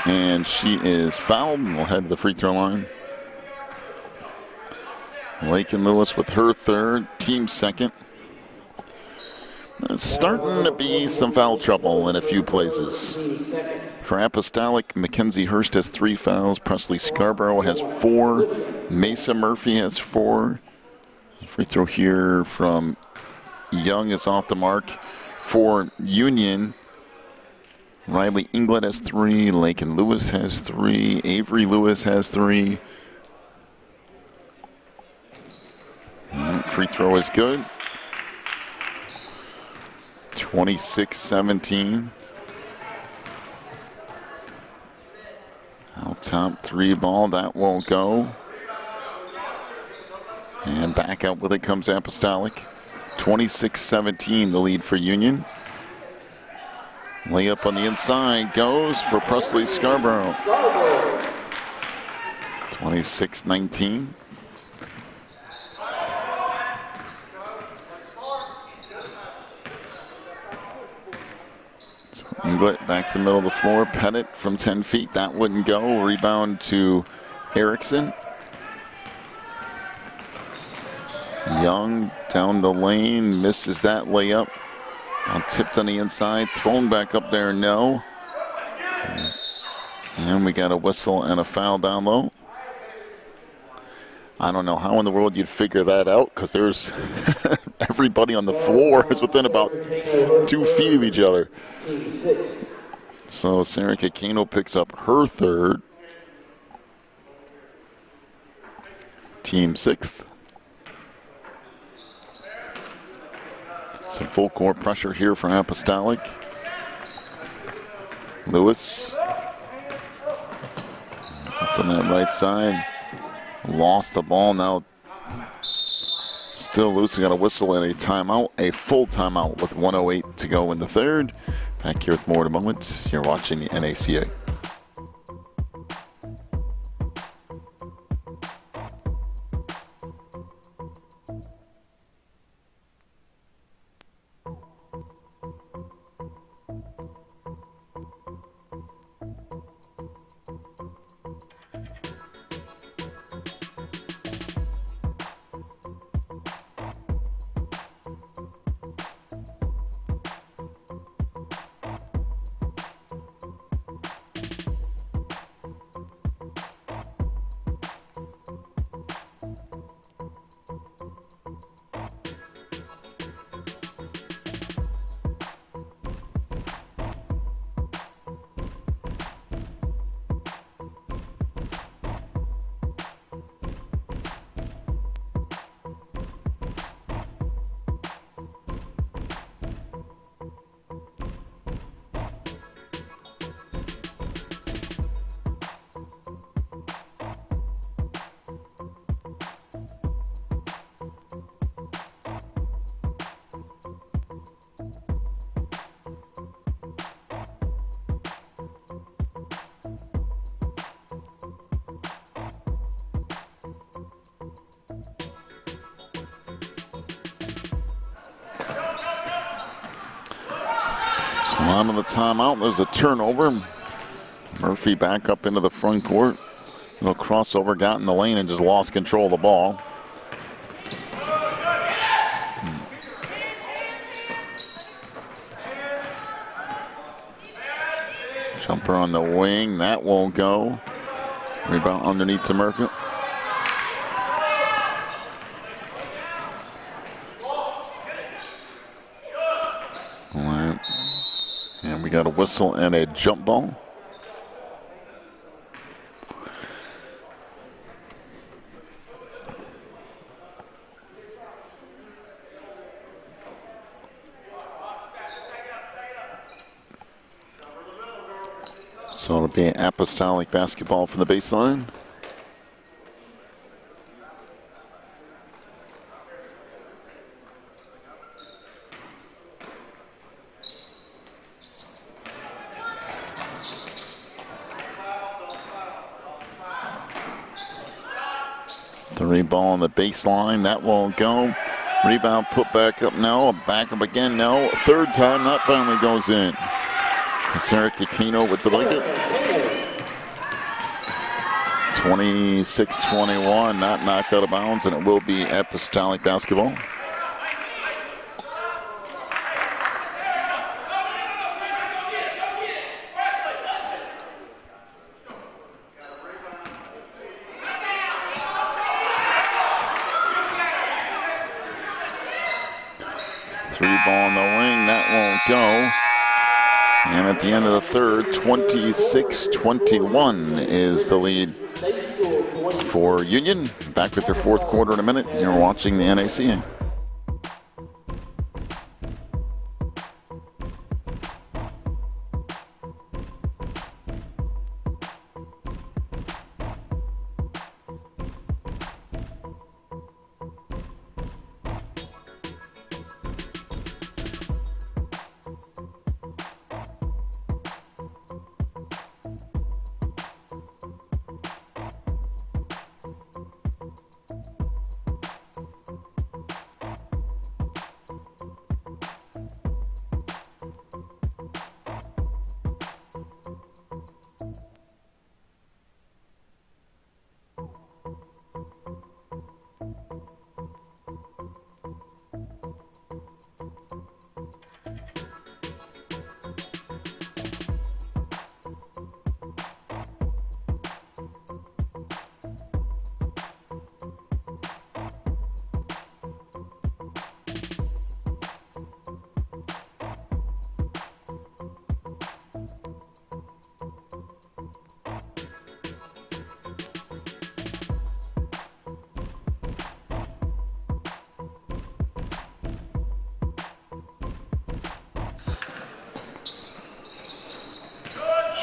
And she is fouled. We'll head to the free throw line. Lakin Lewis with her third, team second. There's starting to be some foul trouble in a few places. For Apostolic, Mackenzie Hurst has 3 fouls. Presley Scarborough has 4. Mesa Murphy has 4. Free throw here from Young is off the mark. For Union, Riley England has 3. Lakin Lewis has 3. Avery Lewis has 3. Free throw is good. 26-17. Out top 3 ball, that won't go. And back out with it comes Apostolic. 26-17, the lead for Union. Layup on the inside goes for Presley Scarborough. 26-19. So Inglet back to the middle of the floor. Pettit from 10 feet. That wouldn't go. Rebound to Erickson. Young down the lane. Misses that layup. Tipped on the inside, thrown back up there, no. And we got a whistle and a foul down low. I don't know how in the world you'd figure that out, because there's everybody on the floor is within about 2 feet of each other. So Sarah Kikano picks up her third. Team 6th. Some full court pressure here for Apostolic. Lewis. Up on that right side. Lost the ball. Now still loose. We got a whistle and a timeout. A full timeout with 1:08 to go in the third. Back here with more in a moment. You're watching the NACA. On to the timeout. There's a turnover. Murphy back up into the front court. Little crossover, got in the lane and just lost control of the ball. Jumper on the wing, that won't go. Rebound underneath to Murphy. And we got a whistle and a jump ball. So it'll be Apostolic basketball from the baseline. Three ball on the baseline, that won't go. Rebound put back up, no. Back up again, no. Third time, that finally goes in. Sarah-Kikino with the bucket. 26-21, not knocked out of bounds, and it will be Apostolic basketball. Three ball on the wing, that won't go. And at the end of the third, 26-21 is the lead for Union. Back with their fourth quarter in a minute. You're watching the NACA.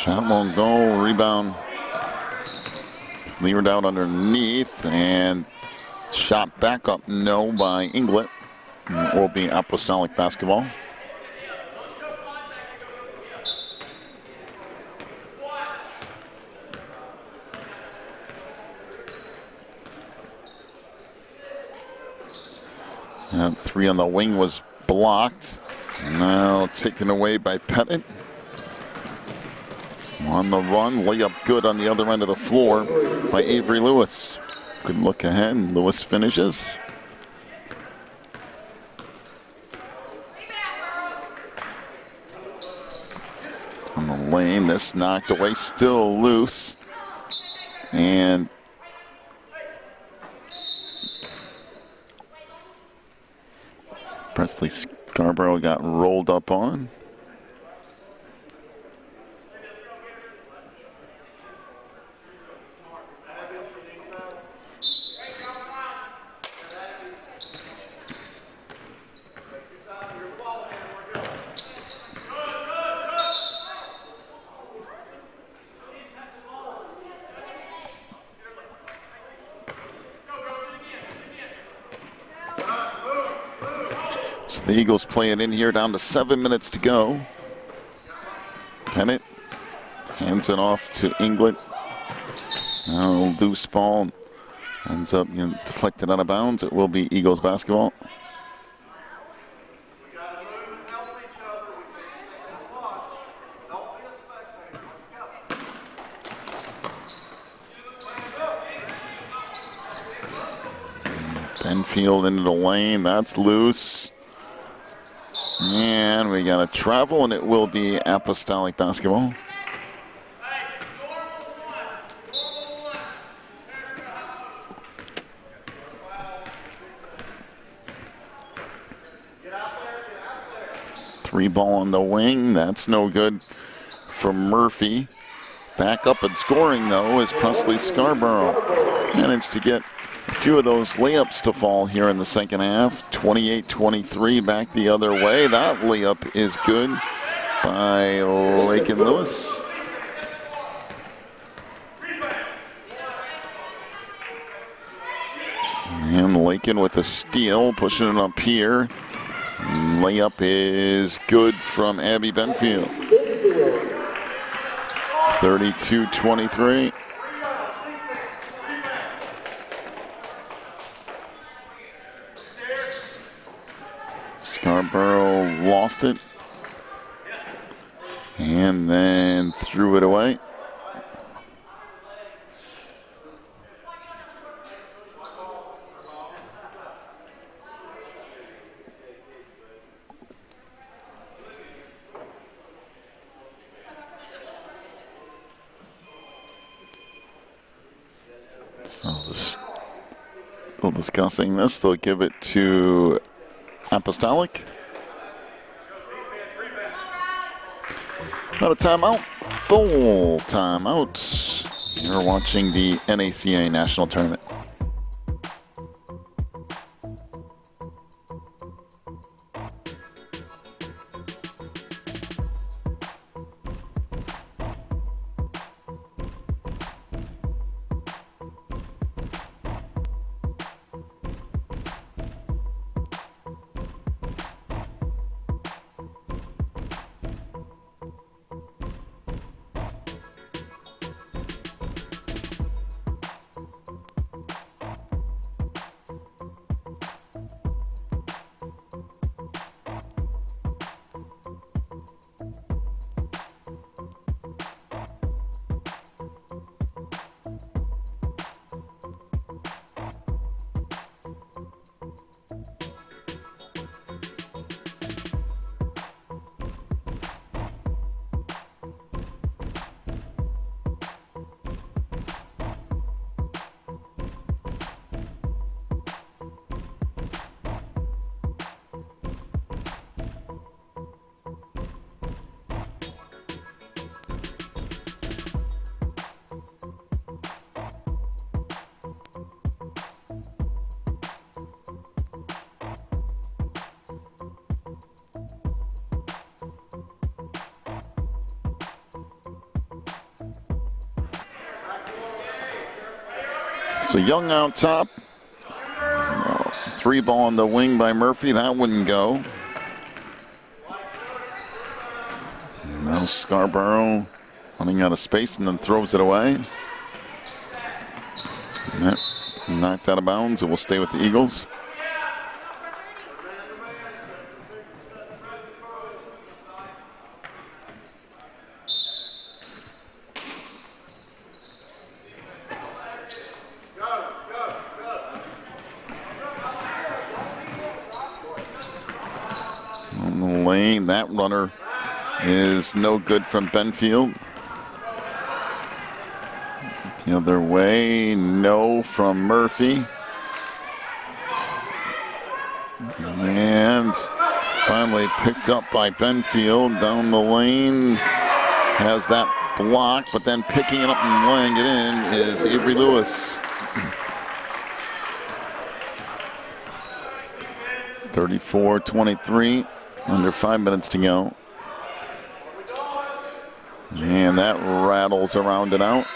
Shot won't go, rebound levered out underneath, and shot back up, no, by Inglet. It will be Apostolic basketball. And three on the wing was blocked. Now taken away by Pettit. On the run, layup good on the other end of the floor by Avery Lewis. Good look ahead, Lewis finishes. On the lane, this knocked away, still loose. And Presley Scarborough got rolled up on. So the Eagles play it in here, down to 7 minutes to go. Pennant hands it off to Inglet. Now loose ball ends up deflected out of bounds. It will be Eagles basketball. Benfield into the lane. That's loose. And we got a travel, and it will be Apostolic basketball. Three ball on the wing. That's no good for Murphy. Back up and scoring, though, is Presley Scarborough. Managed to get a few of those layups to fall here in the second half. 28-23 back the other way. That layup is good by Lakin Lewis. And Lakin with a steal, pushing it up here. Layup is good from Abby Benfield. 32-23. Scarborough lost it and then threw it away. So still discussing this. They'll give it to Apostolic. Not a timeout, full timeout. You're watching the NACA National Tournament. So Young out top. Three ball on the wing by Murphy. That wouldn't go. Now Scarborough running out of space and then throws it away. That knocked out of bounds. It will stay with the Eagles. That runner is no good from Benfield. The other way, no from Murphy. And finally picked up by Benfield down the lane. Has that block, but then picking it up and laying it in is Avery Lewis. 34-23. Under 5 minutes to go. And that rattles around and out.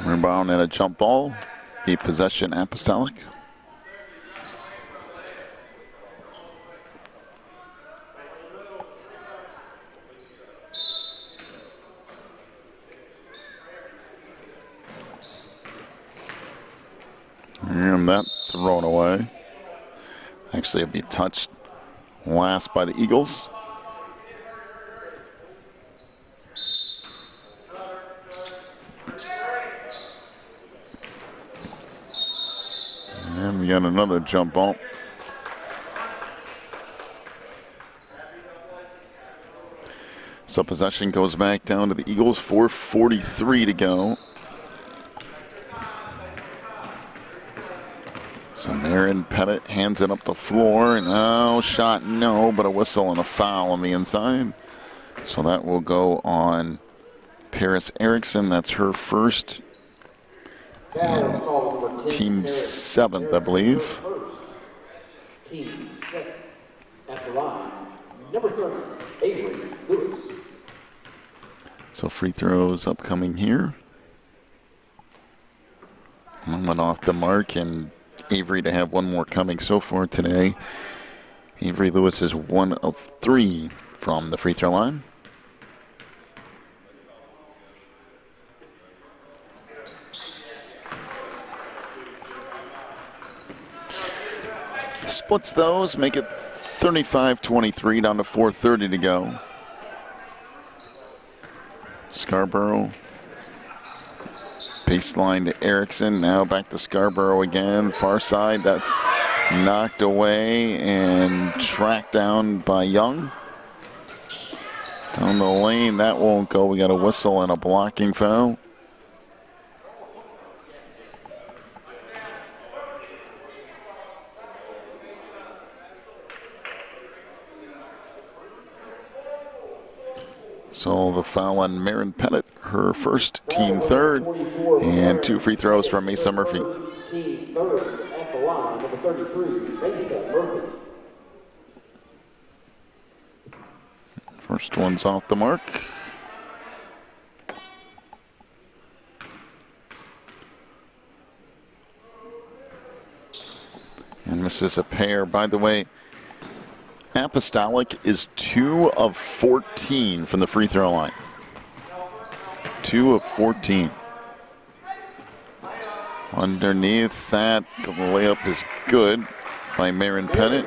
Rebound and a jump ball. The possession Apostolic. And that thrown away. Actually, it'll be touched last by the Eagles. And we get another jump ball. So possession goes back down to the Eagles, 4:43 to go. So Marin Pettit hands it up the floor. No shot, no, but a whistle and a foul on the inside. So that will go on Paris Erickson. That's her first. And team 7th, I believe. Team 7 at the line, number 30, Avery Lewis. So free throws upcoming here. One went off the mark, and Avery to have one more coming so far today. Avery Lewis is 1 of 3 from the free throw line. Splits those, make it 35-23, down to 4:30 to go. Scarborough. Baseline to Erickson, now back to Scarborough again. Far side, that's knocked away and tracked down by Young. Down the lane, that won't go. We got a whistle and a blocking foul. So the foul on Marin Pettit, her first, team 3rd, and 2 free throws from Mesa Murphy. Team 3rd at the line, number 33, Mesa Murphy. First one's off the mark. And misses a pair. By the way, Apostolic is 2 of 14 from the free throw line. 2 of 14. Underneath that, the layup is good by Marin Pettit.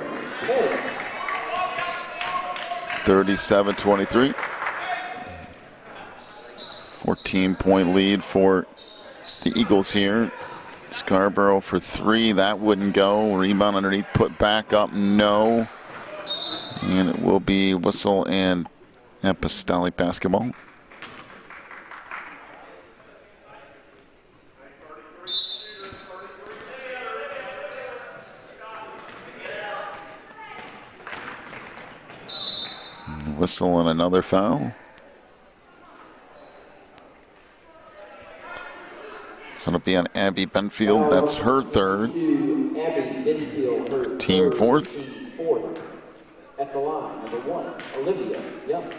37-23. 14-point lead for the Eagles here. Scarborough for 3, that wouldn't go. Rebound underneath, put back up, no. And it will be whistle and Apostolic basketball. Whistle and another foul. So it'll be on Abby Benfield. That's her 3rd. Team 4th. At the line, number 1, Olivia Young.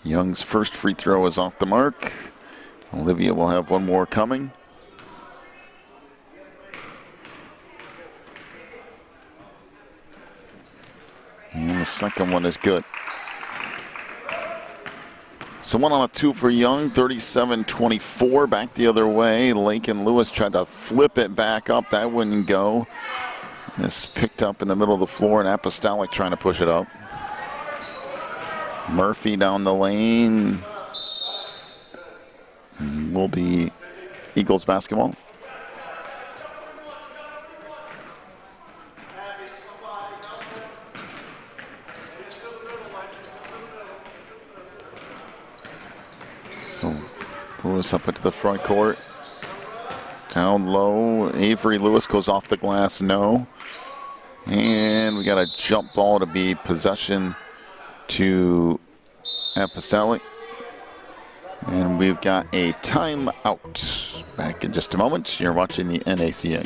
Young's first free throw is off the mark. Olivia will have one more coming. And the second one is good. So 1 on a 2 for Young, 37-24, back the other way. Lakin Lewis tried to flip it back up, that wouldn't go. This picked up in the middle of the floor, and Apostolic trying to push it up. Murphy down the lane. Will be Eagles basketball. So Lewis up into the front court. Down low, Avery Lewis goes off the glass, no. And we got a jump ball to be possession to Apostolic. And we've got a timeout. Back in just a moment. You're watching the NACA.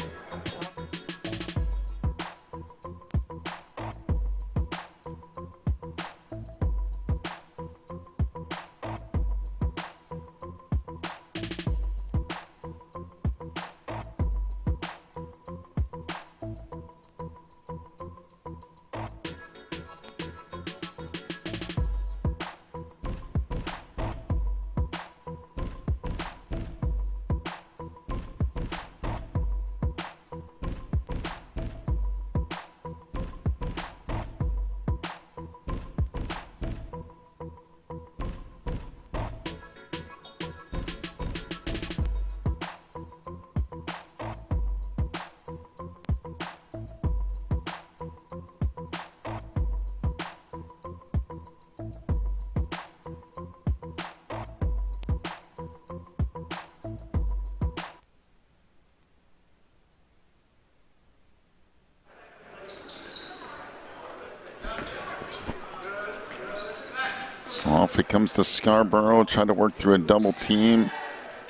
So off it comes to Scarborough, trying to work through a double team.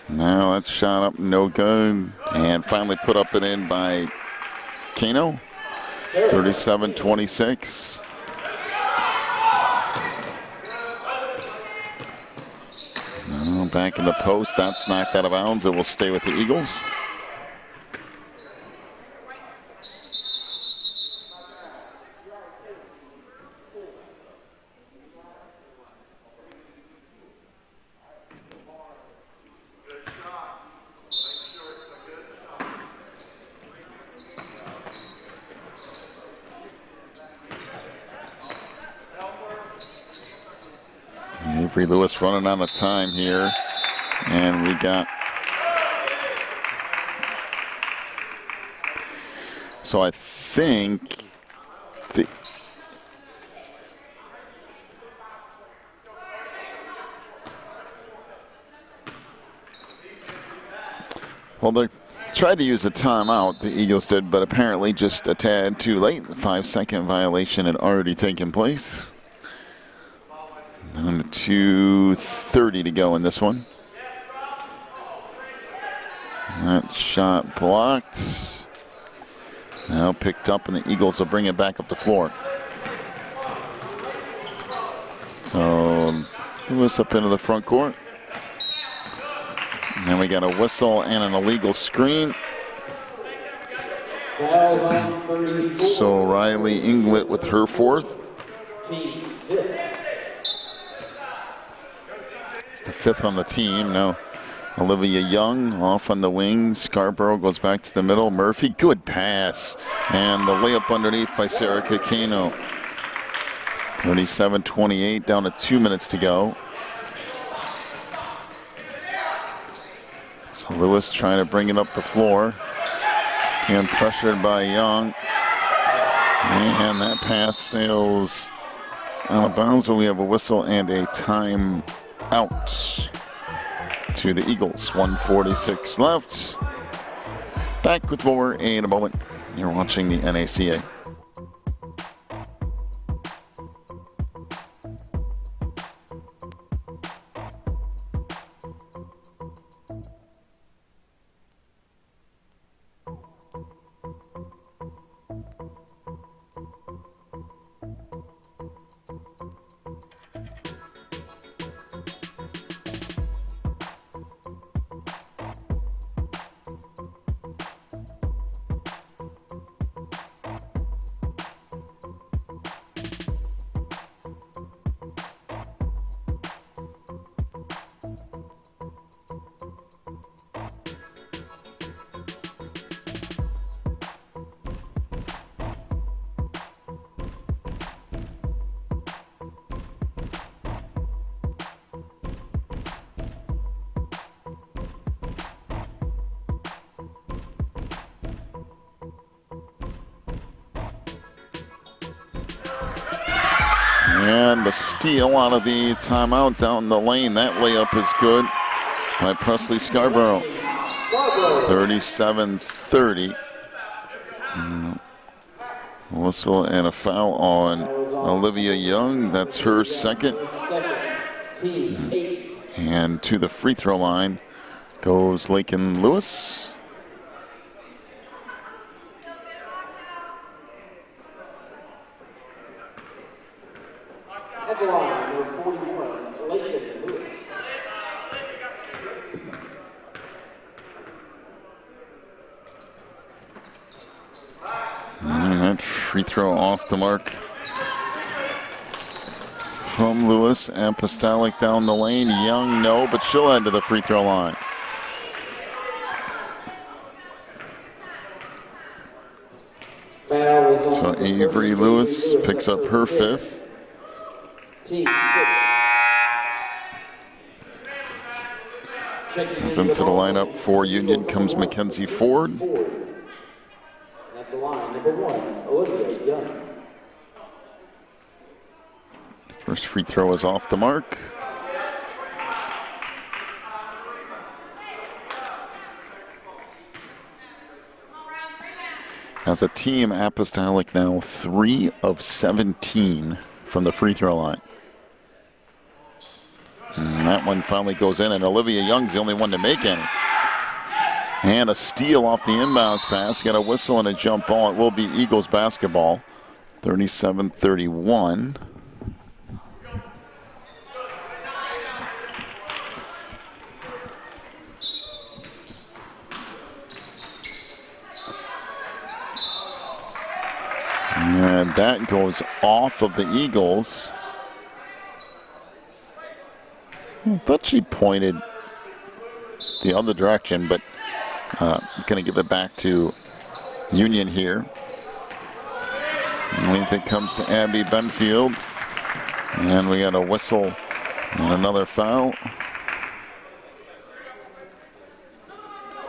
Now that shot up, no good. And finally put up and in by Kano, 37-26. Now back in the post, that's knocked out of bounds. It will stay with the Eagles. Avery Lewis running out of time here. And we got... So I think... Well, they tried to use a timeout, the Eagles did, but apparently just a tad too late. The 5-second violation had already taken place. And 2:30 to go in this one. That shot blocked. Now picked up, and the Eagles will bring it back up the floor. So Lewis up into the front court. And then we got a whistle and an illegal screen. So Riley Inglet with her fourth. It's the fifth on the team. Now Olivia Young off on the wing. Scarborough goes back to the middle. Murphy, good pass. And the layup underneath by Sarah Kikano. 37-28, down to 2 minutes to go. So Lewis trying to bring it up the floor. And pressured by Young. And that pass sails out of bounds, but we have a whistle and a time out to the Eagles. 1:46 left. Back with more in a moment. You're watching the NACA. And the steal out of the timeout down the lane. That layup is good by Presley Scarborough. 37-30. Whistle and a foul on Olivia Young. That's her second. And to the free throw line goes Lakin Lewis. And that free throw off the mark from Lewis. Apostolic down the lane. Young, no, but she'll head to the free throw line. So Avery Lewis picks up her fifth. As into the lineup for Union comes Mackenzie Ford. At the line, number 1, Olivia Young. First free throw is off the mark. As a team, Apostolic now 3 of 17 from the free throw line. And that one finally goes in, and Olivia Young's the only one to make any. And a steal off the inbounds pass. Got a whistle and a jump ball. It will be Eagles basketball. 37-31. And that goes off of the Eagles. I thought she pointed the other direction, but going to give it back to Union here. Length it comes to Abby Benfield. And we got a whistle and another foul.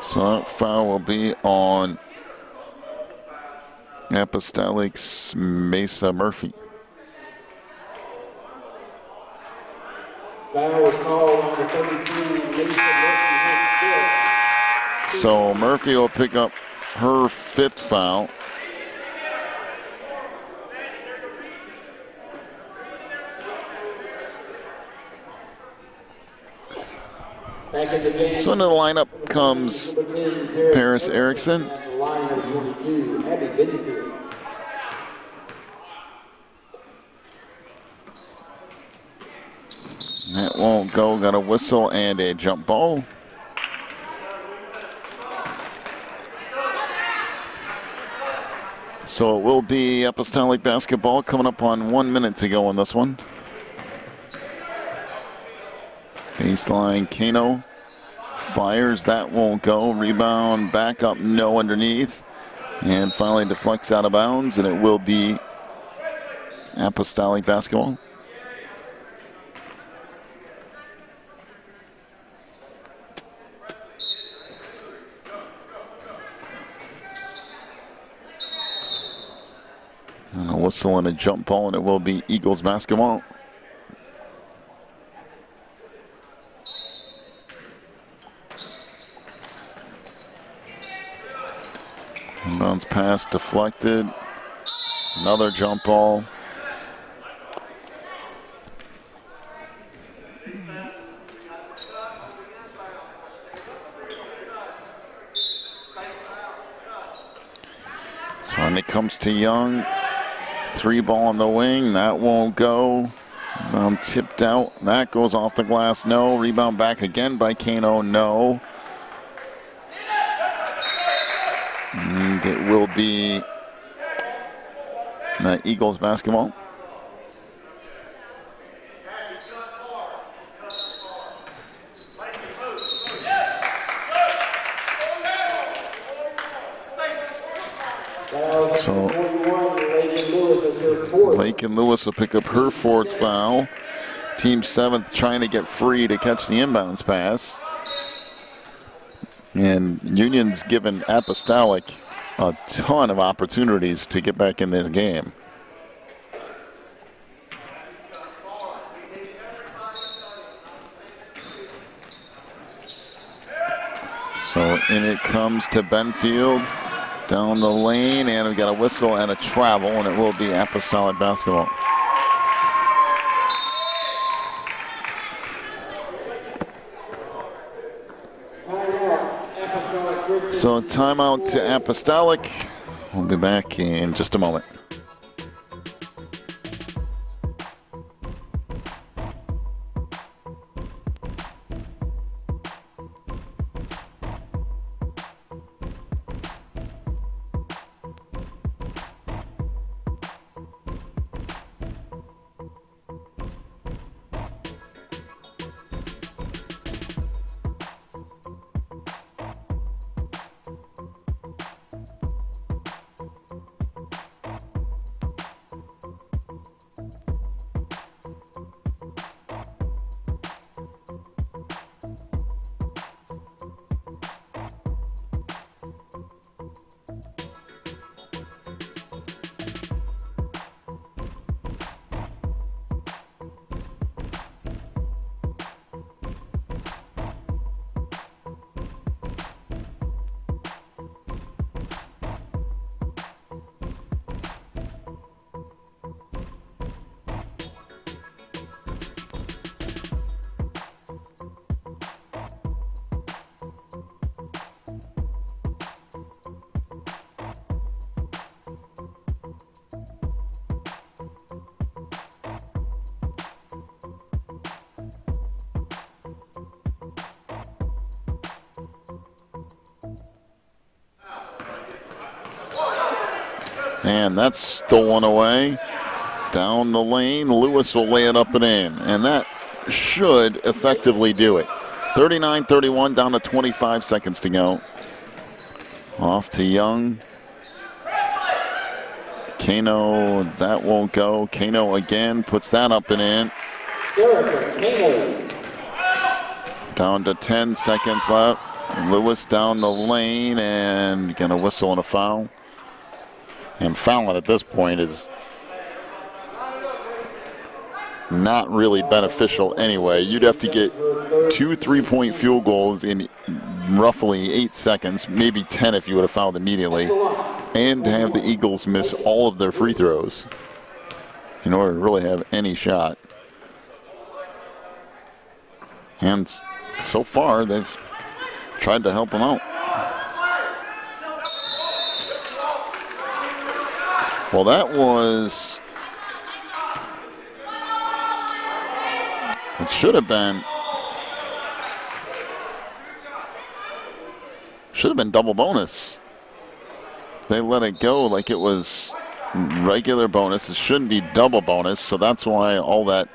So that foul will be on Apostolic's Mesa Murphy. Foul was called on the 33, Mesa Murphy. So Murphy will pick up her 5th foul. Back in the game. So into the lineup comes Paris Erickson. Line number 22, Abby Benfield. That won't go. Got a whistle and a jump ball. So it will be Apostolic basketball coming up on 1 minute to go on this one. Baseline, Kano fires. That won't go. Rebound, back up, no underneath. And finally deflects out of bounds, and it will be Apostolic basketball. And a whistle and a jump ball, and it will be Eagles basketball. Bounce pass deflected. Another jump ball. So when it comes to Young, 3 ball on the wing, that won't go. Rebound tipped out, that goes off the glass, no. Rebound back again by Kano, no. And it will be the Eagles basketball. So Lakin Lewis will pick up her 4th foul. Team 7th trying to get free to catch the inbounds pass. And Union's given Apostolic a ton of opportunities to get back in this game. So in it comes to Benfield. Down the lane, and we got a whistle and a travel, and it will be Apostolic basketball. So timeout to Apostolic. We'll be back in just a moment. And that's stolen away. Down the lane, Lewis will lay it up and in. And that should effectively do it. 39-31, down to 25 seconds to go. Off to Young. Kano, that won't go. Kano again, puts that up and in. Down to 10 seconds left. Lewis down the lane and gonna whistle and a foul. And fouling at this point is not really beneficial anyway. You'd have to get 2 3-point field goals in roughly 8 seconds, maybe 10 if you would have fouled immediately, and have the Eagles miss all of their free throws in order to really have any shot. And so far, they've tried to help them out. Well, that was... It should have been double bonus. They let it go like it was regular bonus. It shouldn't be double bonus, so that's why all that.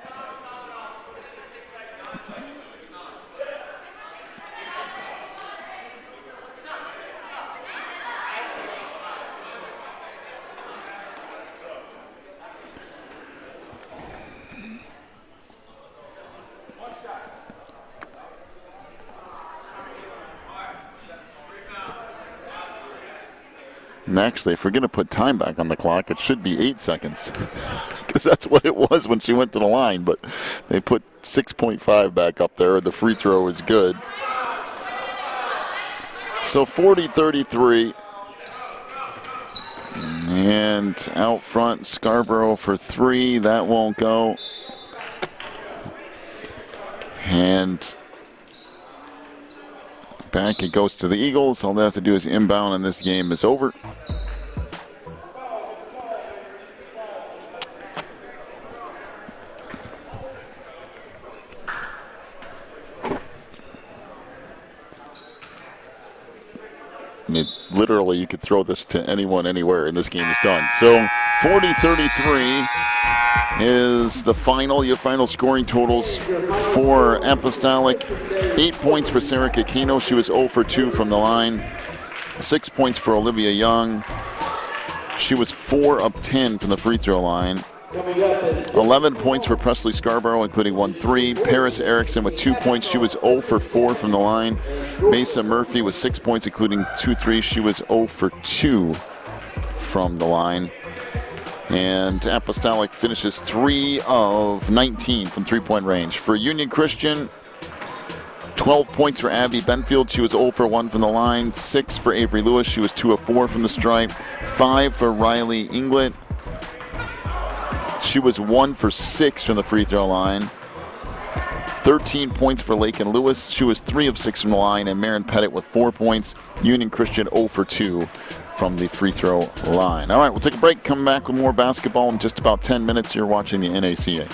And actually, if we're going to put time back on the clock, it should be 8 seconds. Because that's what it was when she went to the line. But they put 6.5 back up there. The free throw is good. So 40-33. And out front, Scarborough for 3. That won't go. And back it goes to the Eagles. All they have to do is inbound, and this game is over. I mean, literally, you could throw this to anyone, anywhere, and this game is done. So 40-33 is the final. Your final scoring totals for Apostolic. 8 points for Sarah Kikino. She was 0 for 2 from the line. 6 points for Olivia Young. She was 4 of 10 from the free throw line. 11 points for Presley Scarborough, including 1 3. Paris Erickson with 2 points. She was 0 for 4 from the line. Mesa Murphy with 6 points, including 2 3s. She was 0 for 2 from the line. And Apostolic finishes 3 of 19 from three-point range. For Union Christian, 12 points for Abby Benfield. She was 0 for 1 from the line. 6 for Avery Lewis. She was 2 of 4 from the stripe. 5 for Riley Inglet. She was 1 for 6 from the free throw line. 13 points for Lakin Lewis. She was 3 of 6 from the line. And Marin Pettit with 4 points. Union Christian 0 for 2 from the free throw line. All right, we'll take a break. Come back with more basketball in just about 10 minutes. You're watching the NACA.